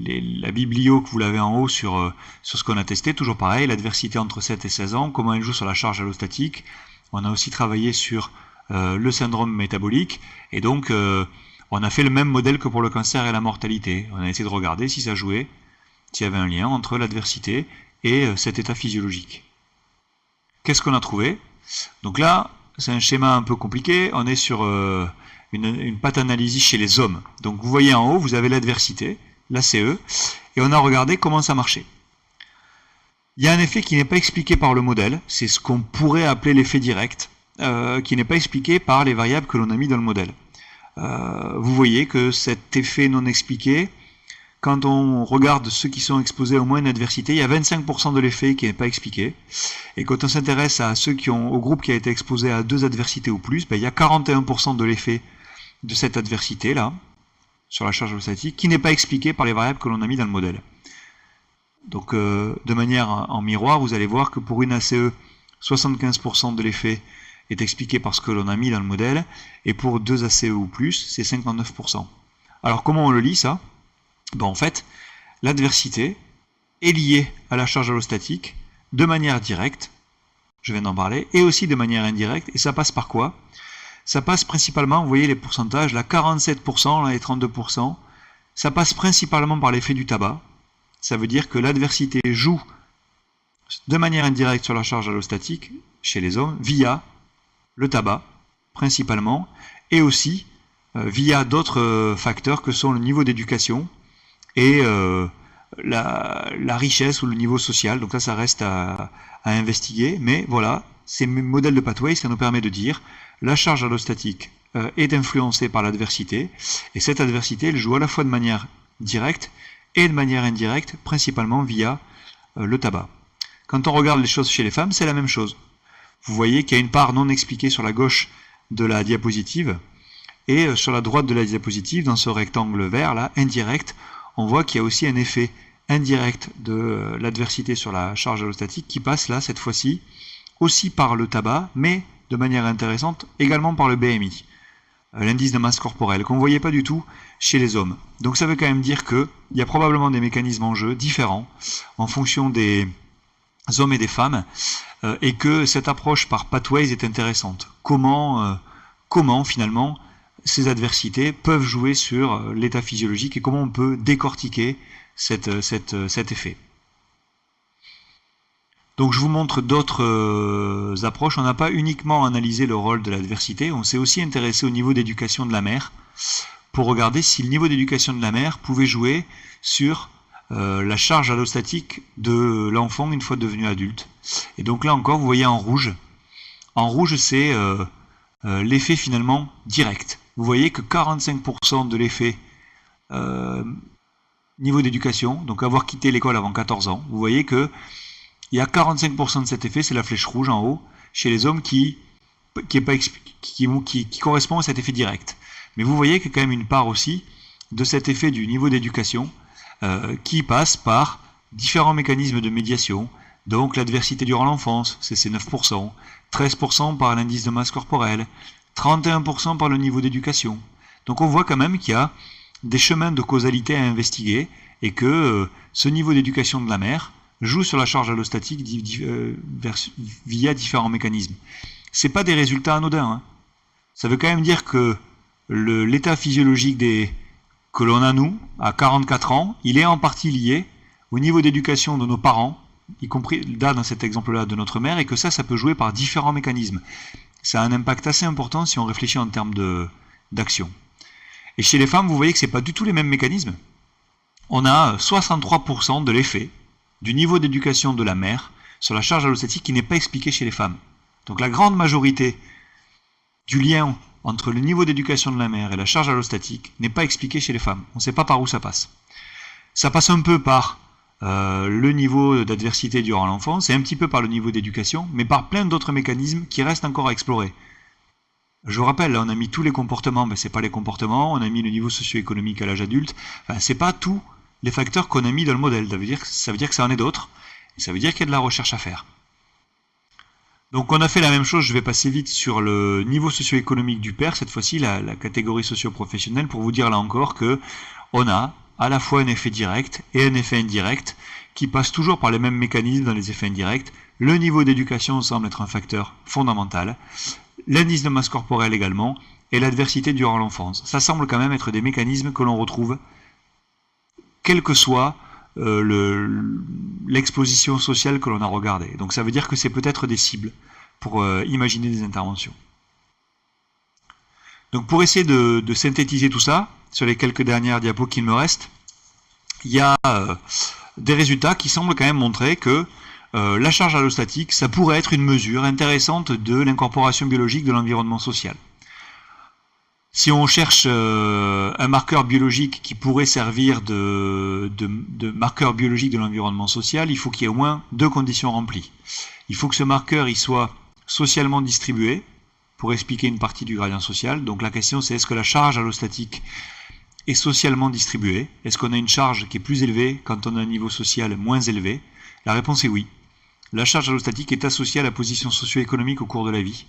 la biblio que vous l'avez en haut sur ce qu'on a testé, toujours pareil, l'adversité entre 7 et 16 ans, comment elle joue sur la charge allostatique. On a aussi travaillé sur le syndrome métabolique, et donc on a fait le même modèle que pour le cancer et la mortalité. On a essayé de regarder si ça jouait, s'il y avait un lien entre l'adversité et cet état physiologique. Qu'est-ce qu'on a trouvé? Donc là, c'est un schéma un peu compliqué, on est sur une pathanalyse chez les hommes. Donc vous voyez en haut, vous avez l'adversité, la CE, et on a regardé comment ça marchait. Il y a un effet qui n'est pas expliqué par le modèle, c'est ce qu'on pourrait appeler l'effet direct, qui n'est pas expliqué par les variables que l'on a mis dans le modèle. Vous voyez que cet effet non expliqué quand on regarde ceux qui sont exposés au moins à une adversité, il y a 25% de l'effet qui n'est pas expliqué. Et quand on s'intéresse à ceux au groupe qui a été exposé à 2 adversités ou plus, il y a 41% de l'effet de cette adversité-là, sur la charge allostatique, qui n'est pas expliqué par les variables que l'on a mis dans le modèle. Donc, de manière en miroir, vous allez voir que pour une ACE, 75% de l'effet est expliqué par ce que l'on a mis dans le modèle, et pour 2 ACE ou plus, c'est 59%. Alors, comment on le lit, ça ? En fait, l'adversité est liée à la charge allostatique de manière directe, je viens d'en parler, et aussi de manière indirecte, et ça passe par quoi ? Ça passe principalement, vous voyez les pourcentages, là 47%, là et 32%, ça passe principalement par l'effet du tabac. Ça veut dire que l'adversité joue de manière indirecte sur la charge allostatique chez les hommes via le tabac, principalement, et aussi via d'autres facteurs que sont le niveau d'éducation et la richesse ou le niveau social. Donc là, ça reste à investiguer, mais voilà, ces modèles de pathway, ça nous permet de dire la charge allostatique est influencée par l'adversité, et cette adversité, elle joue à la fois de manière directe et de manière indirecte, principalement via le tabac. Quand on regarde les choses chez les femmes, c'est la même chose. Vous voyez qu'il y a une part non expliquée sur la gauche de la diapositive, et sur la droite de la diapositive, dans ce rectangle vert là, indirect, on voit qu'il y a aussi un effet indirect de l'adversité sur la charge allostatique qui passe là, cette fois-ci, aussi par le tabac, mais de manière intéressante, également par le BMI, l'indice de masse corporelle, qu'on ne voyait pas du tout chez les hommes. Donc ça veut quand même dire qu'il y a probablement des mécanismes en jeu différents en fonction des hommes et des femmes, et que cette approche par pathways est intéressante. Comment finalement ces adversités peuvent jouer sur l'état physiologique et comment on peut décortiquer cet effet. Donc je vous montre d'autres approches. On n'a pas uniquement analysé le rôle de l'adversité, on s'est aussi intéressé au niveau d'éducation de la mère pour regarder si le niveau d'éducation de la mère pouvait jouer sur la charge allostatique de l'enfant une fois devenu adulte. Et donc là encore, vous voyez en rouge. En rouge, c'est l'effet finalement direct. Vous voyez que 45% de l'effet niveau d'éducation, donc avoir quitté l'école avant 14 ans, vous voyez que il y a 45% de cet effet, c'est la flèche rouge en haut, chez les hommes qui correspond à cet effet direct. Mais vous voyez qu'il y a quand même une part aussi de cet effet du niveau d'éducation qui passe par différents mécanismes de médiation, donc l'adversité durant l'enfance, c'est 9%, 13% par l'indice de masse corporelle, 31% par le niveau d'éducation. Donc on voit quand même qu'il y a des chemins de causalité à investiguer et que ce niveau d'éducation de la mère joue sur la charge allostatique via différents mécanismes. Ce n'est pas des résultats anodins. Hein. Ça veut quand même dire que l'état physiologique que l'on a nous, à 44 ans, il est en partie lié au niveau d'éducation de nos parents, y compris là dans cet exemple-là de notre mère, et que ça peut jouer par différents mécanismes. Ça a un impact assez important si on réfléchit en termes d'action. Et chez les femmes, vous voyez que ce n'est pas du tout les mêmes mécanismes. On a 63% de l'effet du niveau d'éducation de la mère sur la charge allostatique qui n'est pas expliqué chez les femmes. Donc la grande majorité du lien entre le niveau d'éducation de la mère et la charge allostatique n'est pas expliqué chez les femmes. On ne sait pas par où ça passe. Ça passe un peu par le niveau d'adversité durant l'enfance et un petit peu par le niveau d'éducation, mais par plein d'autres mécanismes qui restent encore à explorer. Je vous rappelle, là on a mis tous les comportements, mais ce n'est pas les comportements, on a mis le niveau socio-économique à l'âge adulte, enfin, ce n'est pas tous les facteurs qu'on a mis dans le modèle, ça veut dire que ça en est d'autres, et ça veut dire qu'il y a de la recherche à faire. Donc on a fait la même chose, je vais passer vite sur le niveau socio-économique du père, cette fois-ci la catégorie socio-professionnelle, pour vous dire là encore que on a à la fois un effet direct et un effet indirect, qui passe toujours par les mêmes mécanismes dans les effets indirects. Le niveau d'éducation semble être un facteur fondamental, l'indice de masse corporelle également, et l'adversité durant l'enfance. Ça semble quand même être des mécanismes que l'on retrouve, quelle que soit l'exposition sociale que l'on a regardée. Donc ça veut dire que c'est peut-être des cibles pour imaginer des interventions. Donc pour essayer de synthétiser tout ça, sur les quelques dernières diapos qu'il me reste, il y a des résultats qui semblent quand même montrer que la charge allostatique, ça pourrait être une mesure intéressante de l'incorporation biologique de l'environnement social. Si on cherche un marqueur biologique qui pourrait servir de marqueur biologique de l'environnement social, il faut qu'il y ait au moins 2 conditions remplies. Il faut que ce marqueur il soit socialement distribué, pour expliquer une partie du gradient social. Donc la question c'est, est-ce que la charge allostatique est socialement distribuée? Est-ce qu'on a une charge qui est plus élevée quand on a un niveau social moins élevé? La réponse est oui. La charge allostatique est associée à la position socio-économique au cours de la vie.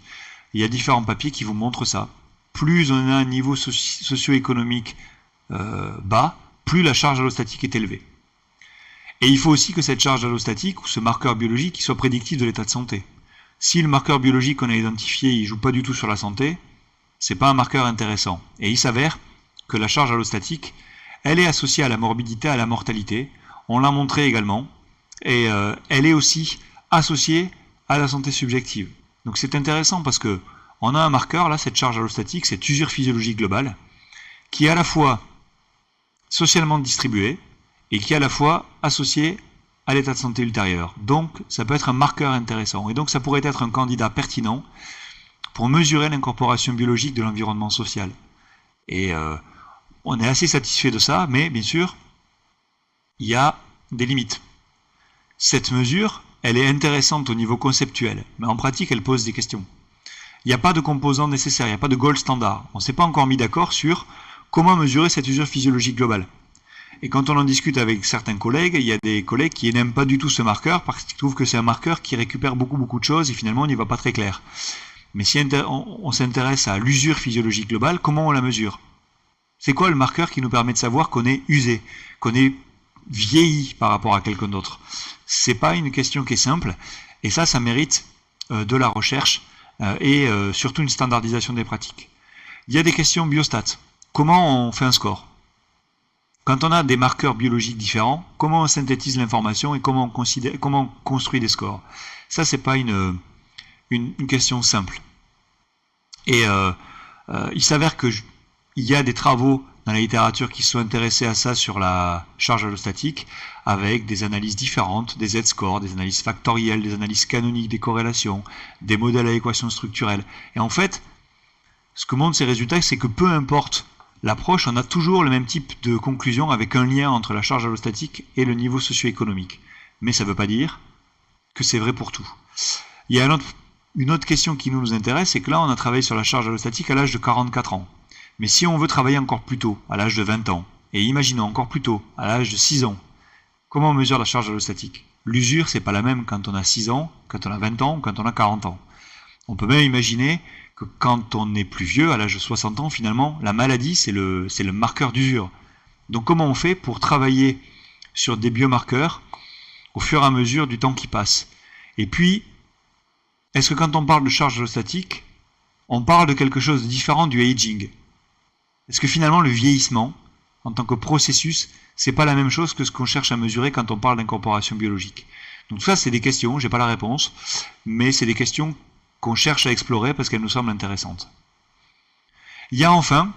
Il y a différents papiers qui vous montrent ça. Plus on a un niveau socio-économique bas, plus la charge allostatique est élevée. Et il faut aussi que cette charge allostatique, ou ce marqueur biologique, soit prédictif de l'état de santé. Si le marqueur biologique qu'on a identifié, il ne joue pas du tout sur la santé, c'est pas un marqueur intéressant. Et il s'avère que la charge allostatique, elle est associée à la morbidité, à la mortalité. On l'a montré également. Et elle est aussi associée à la santé subjective. Donc c'est intéressant parce que on a un marqueur, là, cette charge allostatique, cette usure physiologique globale, qui est à la fois socialement distribuée et qui est à la fois associée à l'état de santé ultérieur. Donc ça peut être un marqueur intéressant. Et donc ça pourrait être un candidat pertinent pour mesurer l'incorporation biologique de l'environnement social. Et on est assez satisfait de ça, mais bien sûr, il y a des limites. Cette mesure, elle est intéressante au niveau conceptuel, mais en pratique, elle pose des questions. Il n'y a pas de composants nécessaires, il n'y a pas de gold standard. On ne s'est pas encore mis d'accord sur comment mesurer cette usure physiologique globale. Et quand on en discute avec certains collègues, il y a des collègues qui n'aiment pas du tout ce marqueur parce qu'ils trouvent que c'est un marqueur qui récupère beaucoup de choses et finalement on n'y va pas très clair. Mais si on s'intéresse à l'usure physiologique globale, comment on la mesure? C'est quoi le marqueur qui nous permet de savoir qu'on est usé, qu'on est vieilli par rapport à quelqu'un d'autre? C'est pas une question qui est simple, et ça mérite de la recherche et surtout une standardisation des pratiques. Il y a des questions biostats. Comment on fait un score? Quand on a des marqueurs biologiques différents, comment on synthétise l'information et comment on construit des scores? Ça, c'est pas une question simple. Et il s'avère que il y a des travaux dans la littérature qui sont intéressés à ça sur la charge allostatique, avec des analyses différentes, des z-scores, des analyses factorielles, des analyses canoniques des corrélations, des modèles à équations structurelles. Et en fait, ce que montrent ces résultats, c'est que peu importe l'approche, on a toujours le même type de conclusion avec un lien entre la charge allostatique et le niveau socio-économique. Mais ça ne veut pas dire que c'est vrai pour tout. Il y a une autre question qui nous intéresse, c'est que là, on a travaillé sur la charge allostatique à l'âge de 44 ans. Mais si on veut travailler encore plus tôt, à l'âge de 20 ans, et imaginons encore plus tôt, à l'âge de 6 ans, comment on mesure la charge allostatique? L'usure, c'est pas la même quand on a 6 ans, quand on a 20 ans ou quand on a 40 ans. On peut même imaginer que quand on est plus vieux, à l'âge de 60 ans, finalement, la maladie, c'est le marqueur d'usure. Donc comment on fait pour travailler sur des biomarqueurs au fur et à mesure du temps qui passe? Et puis, est-ce que quand on parle de charge allostatique, on parle de quelque chose de différent du aging? Est-ce que finalement le vieillissement, en tant que processus, c'est pas la même chose que ce qu'on cherche à mesurer quand on parle d'incorporation biologique? Donc tout ça, c'est des questions, j'ai pas la réponse, mais c'est des questions qu'on cherche à explorer parce qu'elles nous semblent intéressantes. Il y a enfin,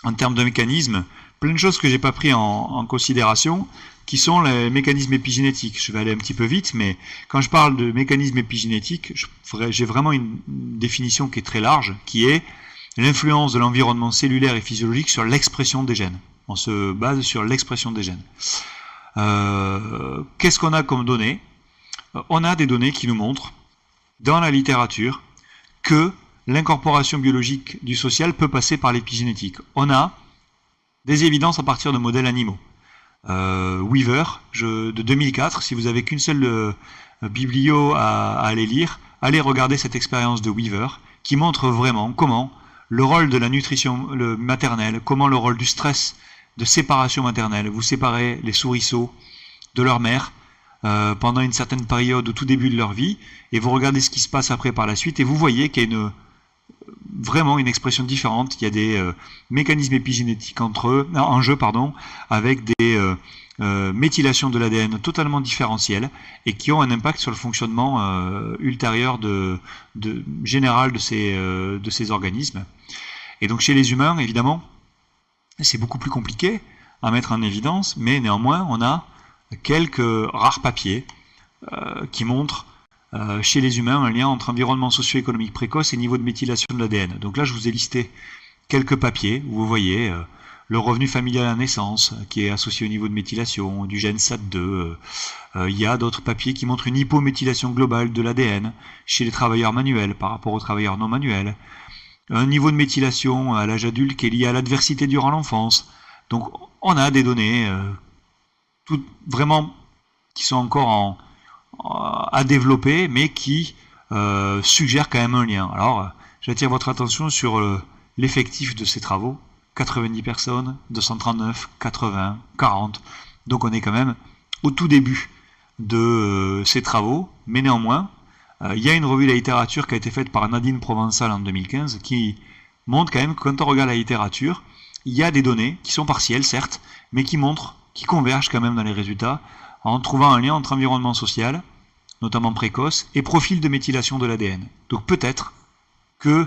en termes de mécanismes, plein de choses que j'ai pas pris en considération, qui sont les mécanismes épigénétiques. Je vais aller un petit peu vite, mais quand je parle de mécanismes épigénétiques, j'ai vraiment une définition qui est très large, qui est l'influence de l'environnement cellulaire et physiologique sur l'expression des gènes. On se base sur l'expression des gènes. Qu'est-ce qu'on a comme données? On a des données qui nous montrent, dans la littérature, que l'incorporation biologique du social peut passer par l'épigénétique. On a des évidences à partir de modèles animaux. Weaver, de 2004, si vous n'avez qu'une seule biblio à aller lire, allez regarder cette expérience de Weaver, qui montre vraiment comment le rôle de la nutrition maternelle, comment le rôle du stress de séparation maternelle. Vous séparez les souriceaux de leur mère pendant une certaine période au tout début de leur vie, et vous regardez ce qui se passe après par la suite, et vous voyez qu'il y a vraiment une expression différente. Il y a des mécanismes épigénétiques en jeu, avec des méthylations de l'ADN totalement différentielles et qui ont un impact sur le fonctionnement ultérieur général de ces organismes. Et donc chez les humains, évidemment, c'est beaucoup plus compliqué à mettre en évidence, mais néanmoins, on a quelques rares papiers qui montrent chez les humains un lien entre environnement socio-économique précoce et niveau de méthylation de l'ADN. Donc là, je vous ai listé quelques papiers où vous voyez le revenu familial à la naissance qui est associé au niveau de méthylation du gène SAT2. Il y a d'autres papiers qui montrent une hypométhylation globale de l'ADN chez les travailleurs manuels par rapport aux travailleurs non manuels. Un niveau de méthylation à l'âge adulte qui est lié à l'adversité durant l'enfance. Donc on a des données vraiment qui sont encore à développer, mais qui suggèrent quand même un lien. Alors, j'attire votre attention sur l'effectif de ces travaux. 90 personnes, 239, 80, 40. Donc on est quand même au tout début de ces travaux, mais néanmoins, il y a une revue de la littérature qui a été faite par Nadine Provençal en 2015 qui montre quand même que quand on regarde la littérature, il y a des données qui sont partielles, certes, mais qui convergent quand même dans les résultats en trouvant un lien entre environnement social, notamment précoce, et profil de méthylation de l'ADN. Donc peut-être que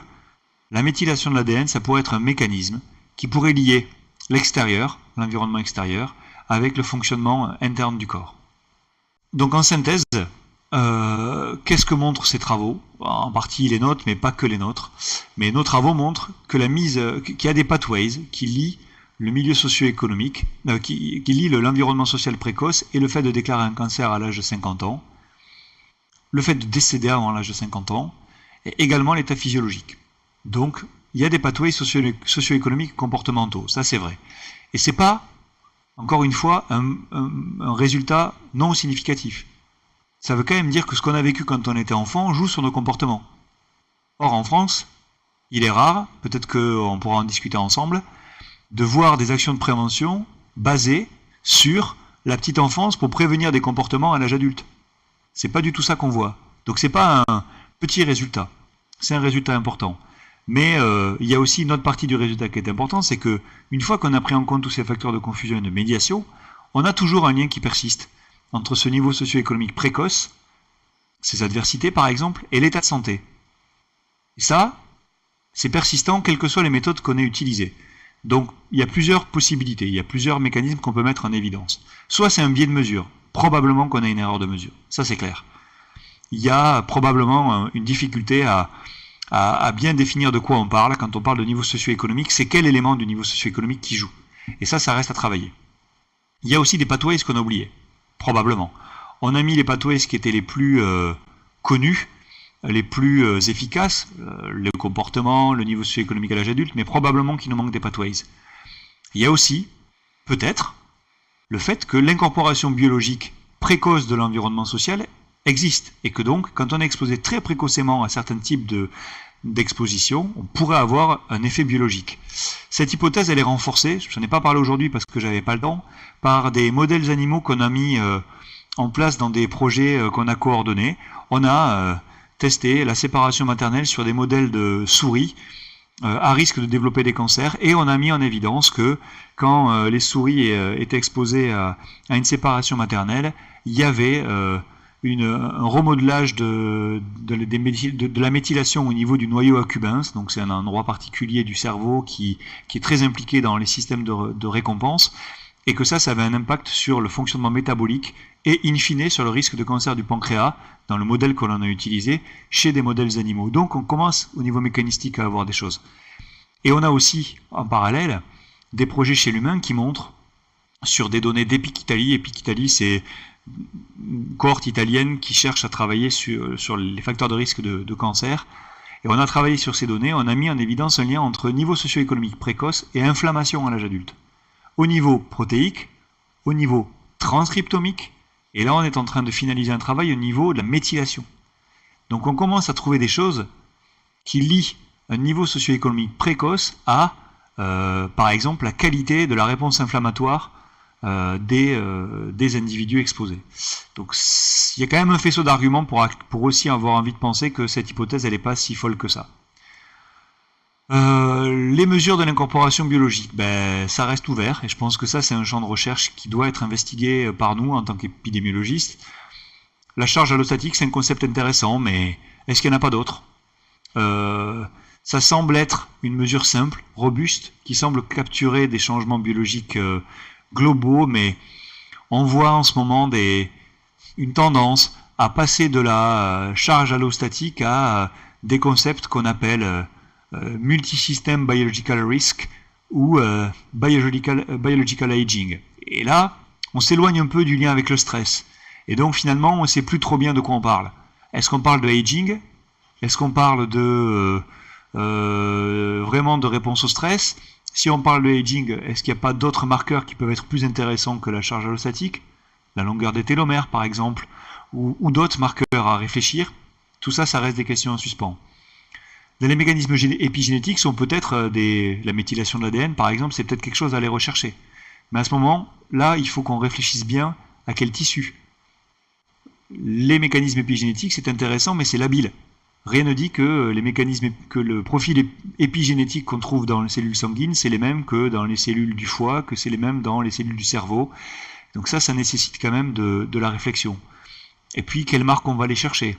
la méthylation de l'ADN, ça pourrait être un mécanisme qui pourrait lier l'extérieur, l'environnement extérieur, avec le fonctionnement interne du corps. Donc en synthèse, qu'est-ce que montrent ces travaux? En partie les nôtres, mais pas que les nôtres. Mais nos travaux montrent que qu'il y a des pathways qui lient le milieu socio-économique, qui lient l'environnement social précoce et le fait de déclarer un cancer à l'âge de 50 ans, le fait de décéder avant l'âge de 50 ans, et également l'état physiologique. Donc, il y a des pathways socio-économiques comportementaux, ça c'est vrai. Et c'est pas, encore une fois, un résultat non significatif. Ça veut quand même dire que ce qu'on a vécu quand on était enfant joue sur nos comportements. Or, en France, il est rare, peut-être qu'on pourra en discuter ensemble, de voir des actions de prévention basées sur la petite enfance pour prévenir des comportements à l'âge adulte. C'est pas du tout ça qu'on voit. Donc c'est pas un petit résultat, c'est un résultat important. Mais il y a aussi une autre partie du résultat qui est important, c'est que une fois qu'on a pris en compte tous ces facteurs de confusion et de médiation, on a toujours un lien qui persiste entre ce niveau socio-économique précoce, ces adversités par exemple, et l'état de santé. Et ça, c'est persistant quelles que soient les méthodes qu'on ait utilisées. Donc il y a plusieurs possibilités, il y a plusieurs mécanismes qu'on peut mettre en évidence. Soit c'est un biais de mesure, probablement qu'on a une erreur de mesure, ça c'est clair. Il y a probablement une difficulté à bien définir de quoi on parle. Quand on parle de niveau socio-économique, c'est quel élément du niveau socio-économique qui joue. Et ça reste à travailler. Il y a aussi des pathways qu'on a oubliés, probablement. On a mis les pathways qui étaient les plus connus, les plus efficaces, le comportement, le niveau socio-économique à l'âge adulte, mais probablement qu'il nous manque des pathways. Il y a aussi, peut-être, le fait que l'incorporation biologique précoce de l'environnement social existe, et que donc, quand on est exposé très précocement à certains types d'exposition, on pourrait avoir un effet biologique. Cette hypothèse, elle est renforcée, je n'en ai pas parlé aujourd'hui parce que j'avais pas le temps, par des modèles animaux qu'on a mis en place dans des projets qu'on a coordonnés. On a testé la séparation maternelle sur des modèles de souris à risque de développer des cancers, et on a mis en évidence que quand les souris étaient exposées à une séparation maternelle, il y avait un remodelage de la méthylation au niveau du noyau accumbens, donc c'est un endroit particulier du cerveau qui est très impliqué dans les systèmes de récompense, et que ça avait un impact sur le fonctionnement métabolique et in fine sur le risque de cancer du pancréas dans le modèle que l'on a utilisé chez des modèles animaux. Donc on commence au niveau mécanistique à avoir des choses. Et on a aussi en parallèle des projets chez l'humain qui montrent sur des données d'Epic Italy. Epic Italy, c'est une cohorte italienne qui cherche à travailler sur les facteurs de risque de cancer. Et on a travaillé sur ces données, on a mis en évidence un lien entre niveau socio-économique précoce et inflammation à l'âge adulte. Au niveau protéique, au niveau transcriptomique, et là on est en train de finaliser un travail au niveau de la méthylation. Donc on commence à trouver des choses qui lient un niveau socio-économique précoce à, par exemple, la qualité de la réponse inflammatoire des individus exposés. Donc il y a quand même un faisceau d'arguments pour aussi avoir envie de penser que cette hypothèse elle n'est pas si folle que ça. Les mesures de l'incorporation biologique, ça reste ouvert, et je pense que ça c'est un champ de recherche qui doit être investigué par nous en tant qu'épidémiologistes. La charge allostatique c'est un concept intéressant, mais est-ce qu'il n'y en a pas d'autres? Ça semble être une mesure simple, robuste, qui semble capturer des changements biologiques globaux, mais on voit en ce moment une tendance à passer de la charge allostatique à des concepts qu'on appelle multisystem biological risk ou biological aging. Et là, on s'éloigne un peu du lien avec le stress. Et donc finalement, on ne sait plus trop bien de quoi on parle. Est-ce qu'on parle de aging? Est-ce qu'on parle de vraiment de réponse au stress? Si on parle de aging, est-ce qu'il n'y a pas d'autres marqueurs qui peuvent être plus intéressants que la charge allostatique? La longueur des télomères, par exemple, ou d'autres marqueurs à réfléchir? Tout ça, ça reste des questions en suspens. Les mécanismes épigénétiques sont peut-être la méthylation de l'ADN, par exemple, c'est peut-être quelque chose à aller rechercher. Mais à ce moment-là, il faut qu'on réfléchisse bien à quel tissu. Les mécanismes épigénétiques, c'est intéressant, mais c'est labile. Rien ne dit que le profil épigénétique qu'on trouve dans les cellules sanguines, c'est les mêmes que dans les cellules du foie, que c'est les mêmes dans les cellules du cerveau. Donc ça nécessite quand même de la réflexion. Et puis, quelles marques on va aller chercher?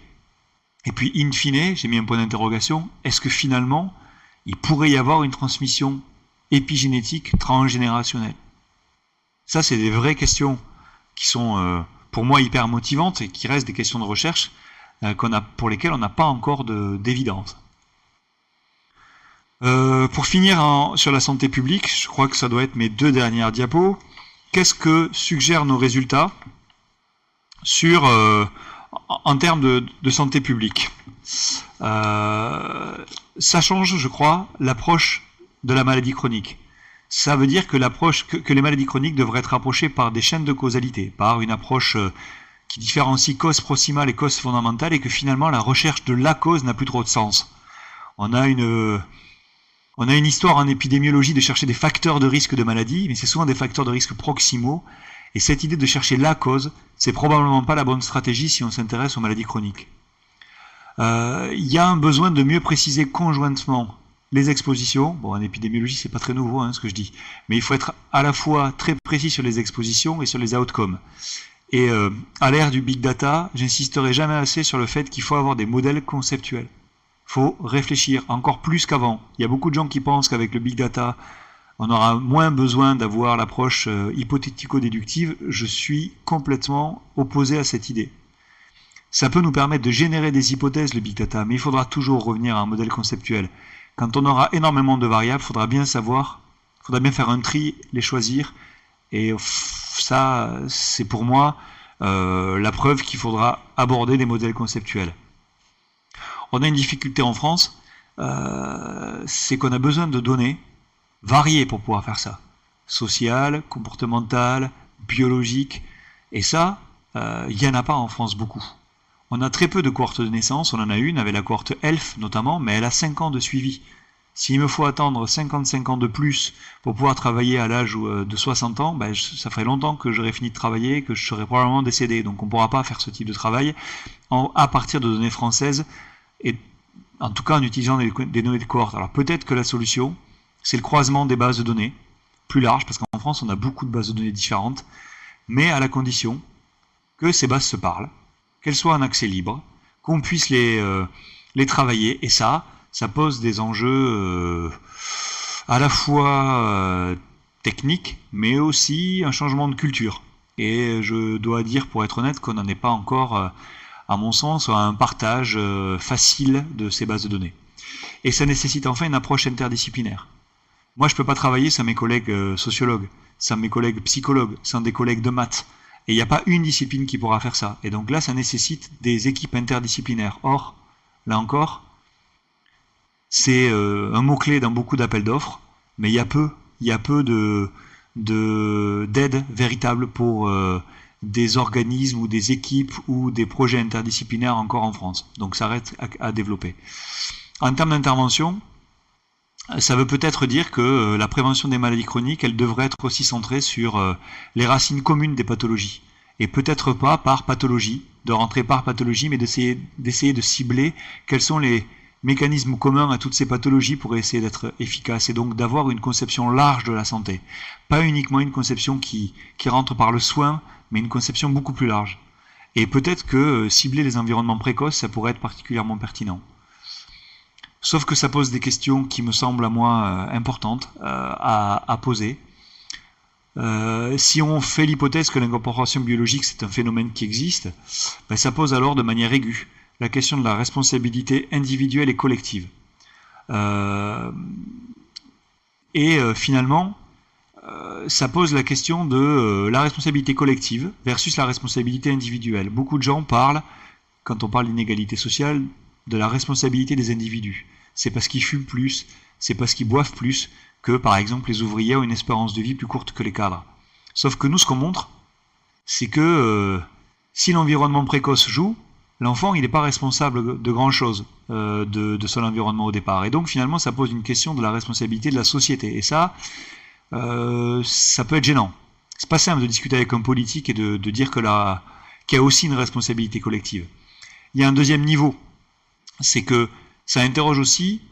Et puis, in fine, j'ai mis un point d'interrogation, est-ce que finalement, il pourrait y avoir une transmission épigénétique transgénérationnelle? Ça, c'est des vraies questions qui sont, pour moi, hyper motivantes et qui restent des questions de recherche pour lesquelles on n'a pas encore d'évidence. Pour finir sur la santé publique, je crois que ça doit être mes 2 dernières diapos. Qu'est-ce que suggèrent nos résultats en termes de santé publique? Ça change, je crois, l'approche de la maladie chronique. Ça veut dire que les maladies chroniques devraient être approchées par des chaînes de causalité, par une approche qui différencie cause proximale et cause fondamentale, et que finalement la recherche de la cause n'a plus trop de sens. On a une histoire en épidémiologie de chercher des facteurs de risque de maladie, mais c'est souvent des facteurs de risque proximaux, et cette idée de chercher la cause, c'est probablement pas la bonne stratégie si on s'intéresse aux maladies chroniques. Il y a un besoin de mieux préciser conjointement les expositions. Bon, en épidémiologie, c'est pas très nouveau ce que je dis, mais il faut être à la fois très précis sur les expositions et sur les outcomes. Et à l'ère du big data, j'insisterai jamais assez sur le fait qu'il faut avoir des modèles conceptuels. Il faut réfléchir encore plus qu'avant. Il y a beaucoup de gens qui pensent qu'avec le big data, on aura moins besoin d'avoir l'approche hypothético-déductive. Je suis complètement opposé à cette idée. Ça peut nous permettre de générer des hypothèses, le big data, mais il faudra toujours revenir à un modèle conceptuel. Quand on aura énormément de variables, il faudra bien faire un tri, les choisir, et ça, c'est pour moi la preuve qu'il faudra aborder des modèles conceptuels. On a une difficulté en France, c'est qu'on a besoin de données variées pour pouvoir faire ça. Sociales, comportementales, biologiques, et ça, il n'y en a pas en France beaucoup. On a très peu de cohortes de naissance, on en a une avec la cohorte ELF notamment, mais elle a 5 ans de suivi. S'il me faut attendre 55 ans de plus pour pouvoir travailler à l'âge de 60 ans, ça ferait longtemps que j'aurais fini de travailler, que je serais probablement décédé. Donc on ne pourra pas faire ce type de travail à partir de données françaises, et en tout cas en utilisant des données de cohorte. Alors peut-être que la solution, c'est le croisement des bases de données, plus large, parce qu'en France on a beaucoup de bases de données différentes, mais à la condition que ces bases se parlent, qu'elles soient en accès libre, qu'on puisse les travailler, et ça pose des enjeux à la fois techniques, mais aussi un changement de culture. Et je dois dire, pour être honnête, qu'on n'en est pas encore, à mon sens, à un partage facile de ces bases de données. Et ça nécessite enfin une approche interdisciplinaire. Moi, je ne peux pas travailler sans mes collègues sociologues, sans mes collègues psychologues, sans des collègues de maths. Et il n'y a pas une discipline qui pourra faire ça. Et donc là, ça nécessite des équipes interdisciplinaires. Or, là encore, c'est un mot-clé dans beaucoup d'appels d'offres, mais il y a peu d'aide véritable pour des organismes ou des équipes ou des projets interdisciplinaires encore en France. Donc ça reste à développer. En termes d'intervention, ça veut peut-être dire que la prévention des maladies chroniques, elle devrait être aussi centrée sur les racines communes des pathologies. Et peut-être pas par pathologie, de rentrer par pathologie, mais d'essayer de cibler quels sont les mécanismes communs à toutes ces pathologies pour essayer d'être efficace, et donc d'avoir une conception large de la santé. Pas uniquement une conception qui rentre par le soin, mais une conception beaucoup plus large. Et peut-être que cibler les environnements précoces, ça pourrait être particulièrement pertinent. Sauf que ça pose des questions qui me semblent à moi importantes à poser. Si on fait l'hypothèse que l'incorporation biologique c'est un phénomène qui existe, ça pose alors de manière aiguë la question de la responsabilité individuelle et collective. Finalement, ça pose la question de la responsabilité collective versus la responsabilité individuelle. Beaucoup de gens parlent, quand on parle d'inégalité sociale, de la responsabilité des individus. C'est parce qu'ils fument plus, c'est parce qu'ils boivent plus que, par exemple, les ouvriers ont une espérance de vie plus courte que les cadres. Sauf que nous, ce qu'on montre, c'est que si l'environnement précoce joue, l'enfant, il n'est pas responsable de grand-chose de son environnement au départ. Et donc, finalement, ça pose une question de la responsabilité de la société. Et ça peut être gênant. C'est pas simple de discuter avec un politique et de dire qu'il y a aussi une responsabilité collective. Il y a un deuxième niveau, c'est que ça interroge aussi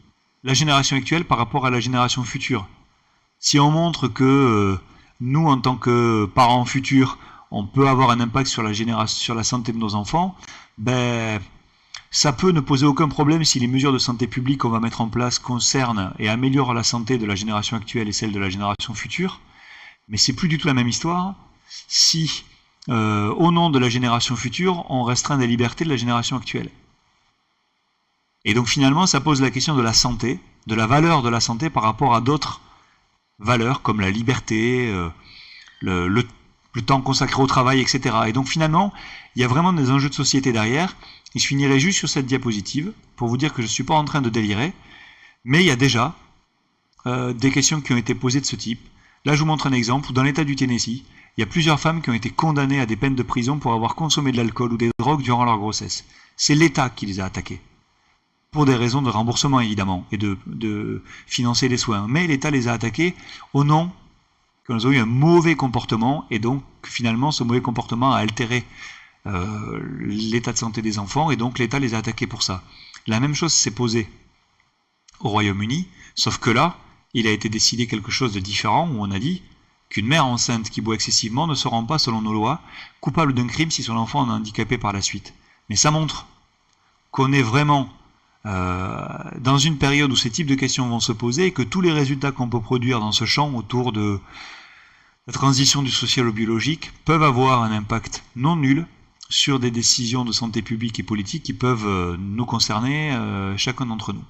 la génération actuelle par rapport à la génération future. Si on montre que nous, en tant que parents futurs, on peut avoir un impact sur la santé de nos enfants, ben, ça peut ne poser aucun problème si les mesures de santé publique qu'on va mettre en place concernent et améliorent la santé de la génération actuelle et celle de la génération future. Mais c'est plus du tout la même histoire si, au nom de la génération future, on restreint des libertés de la génération actuelle. Et donc finalement, ça pose la question de la santé, de la valeur de la santé par rapport à d'autres valeurs comme la liberté, le temps consacré au travail, etc. Et donc finalement, il y a vraiment des enjeux de société derrière. Et je finirai juste sur cette diapositive pour vous dire que je ne suis pas en train de délirer, mais il y a déjà des questions qui ont été posées de ce type. Là, je vous montre un exemple où dans l'État du Tennessee, il y a plusieurs femmes qui ont été condamnées à des peines de prison pour avoir consommé de l'alcool ou des drogues durant leur grossesse. C'est l'État qui les a attaquées. Pour des raisons de remboursement, évidemment, et de financer les soins. Mais l'État les a attaquées au nom qu'elles ont eu un mauvais comportement, et donc finalement ce mauvais comportement a altéré l'état de santé des enfants, et donc l'État les a attaqués pour ça. La même chose s'est posée au Royaume-Uni, sauf que là, il a été décidé quelque chose de différent, où on a dit qu'une mère enceinte qui boit excessivement ne se rend pas, selon nos lois, coupable d'un crime si son enfant en est handicapé par la suite. Mais ça montre qu'on est vraiment dans une période où ces types de questions vont se poser, et que tous les résultats qu'on peut produire dans ce champ autour de la transition du social au biologique peuvent avoir un impact non nul sur des décisions de santé publique et politique qui peuvent nous concerner chacun d'entre nous.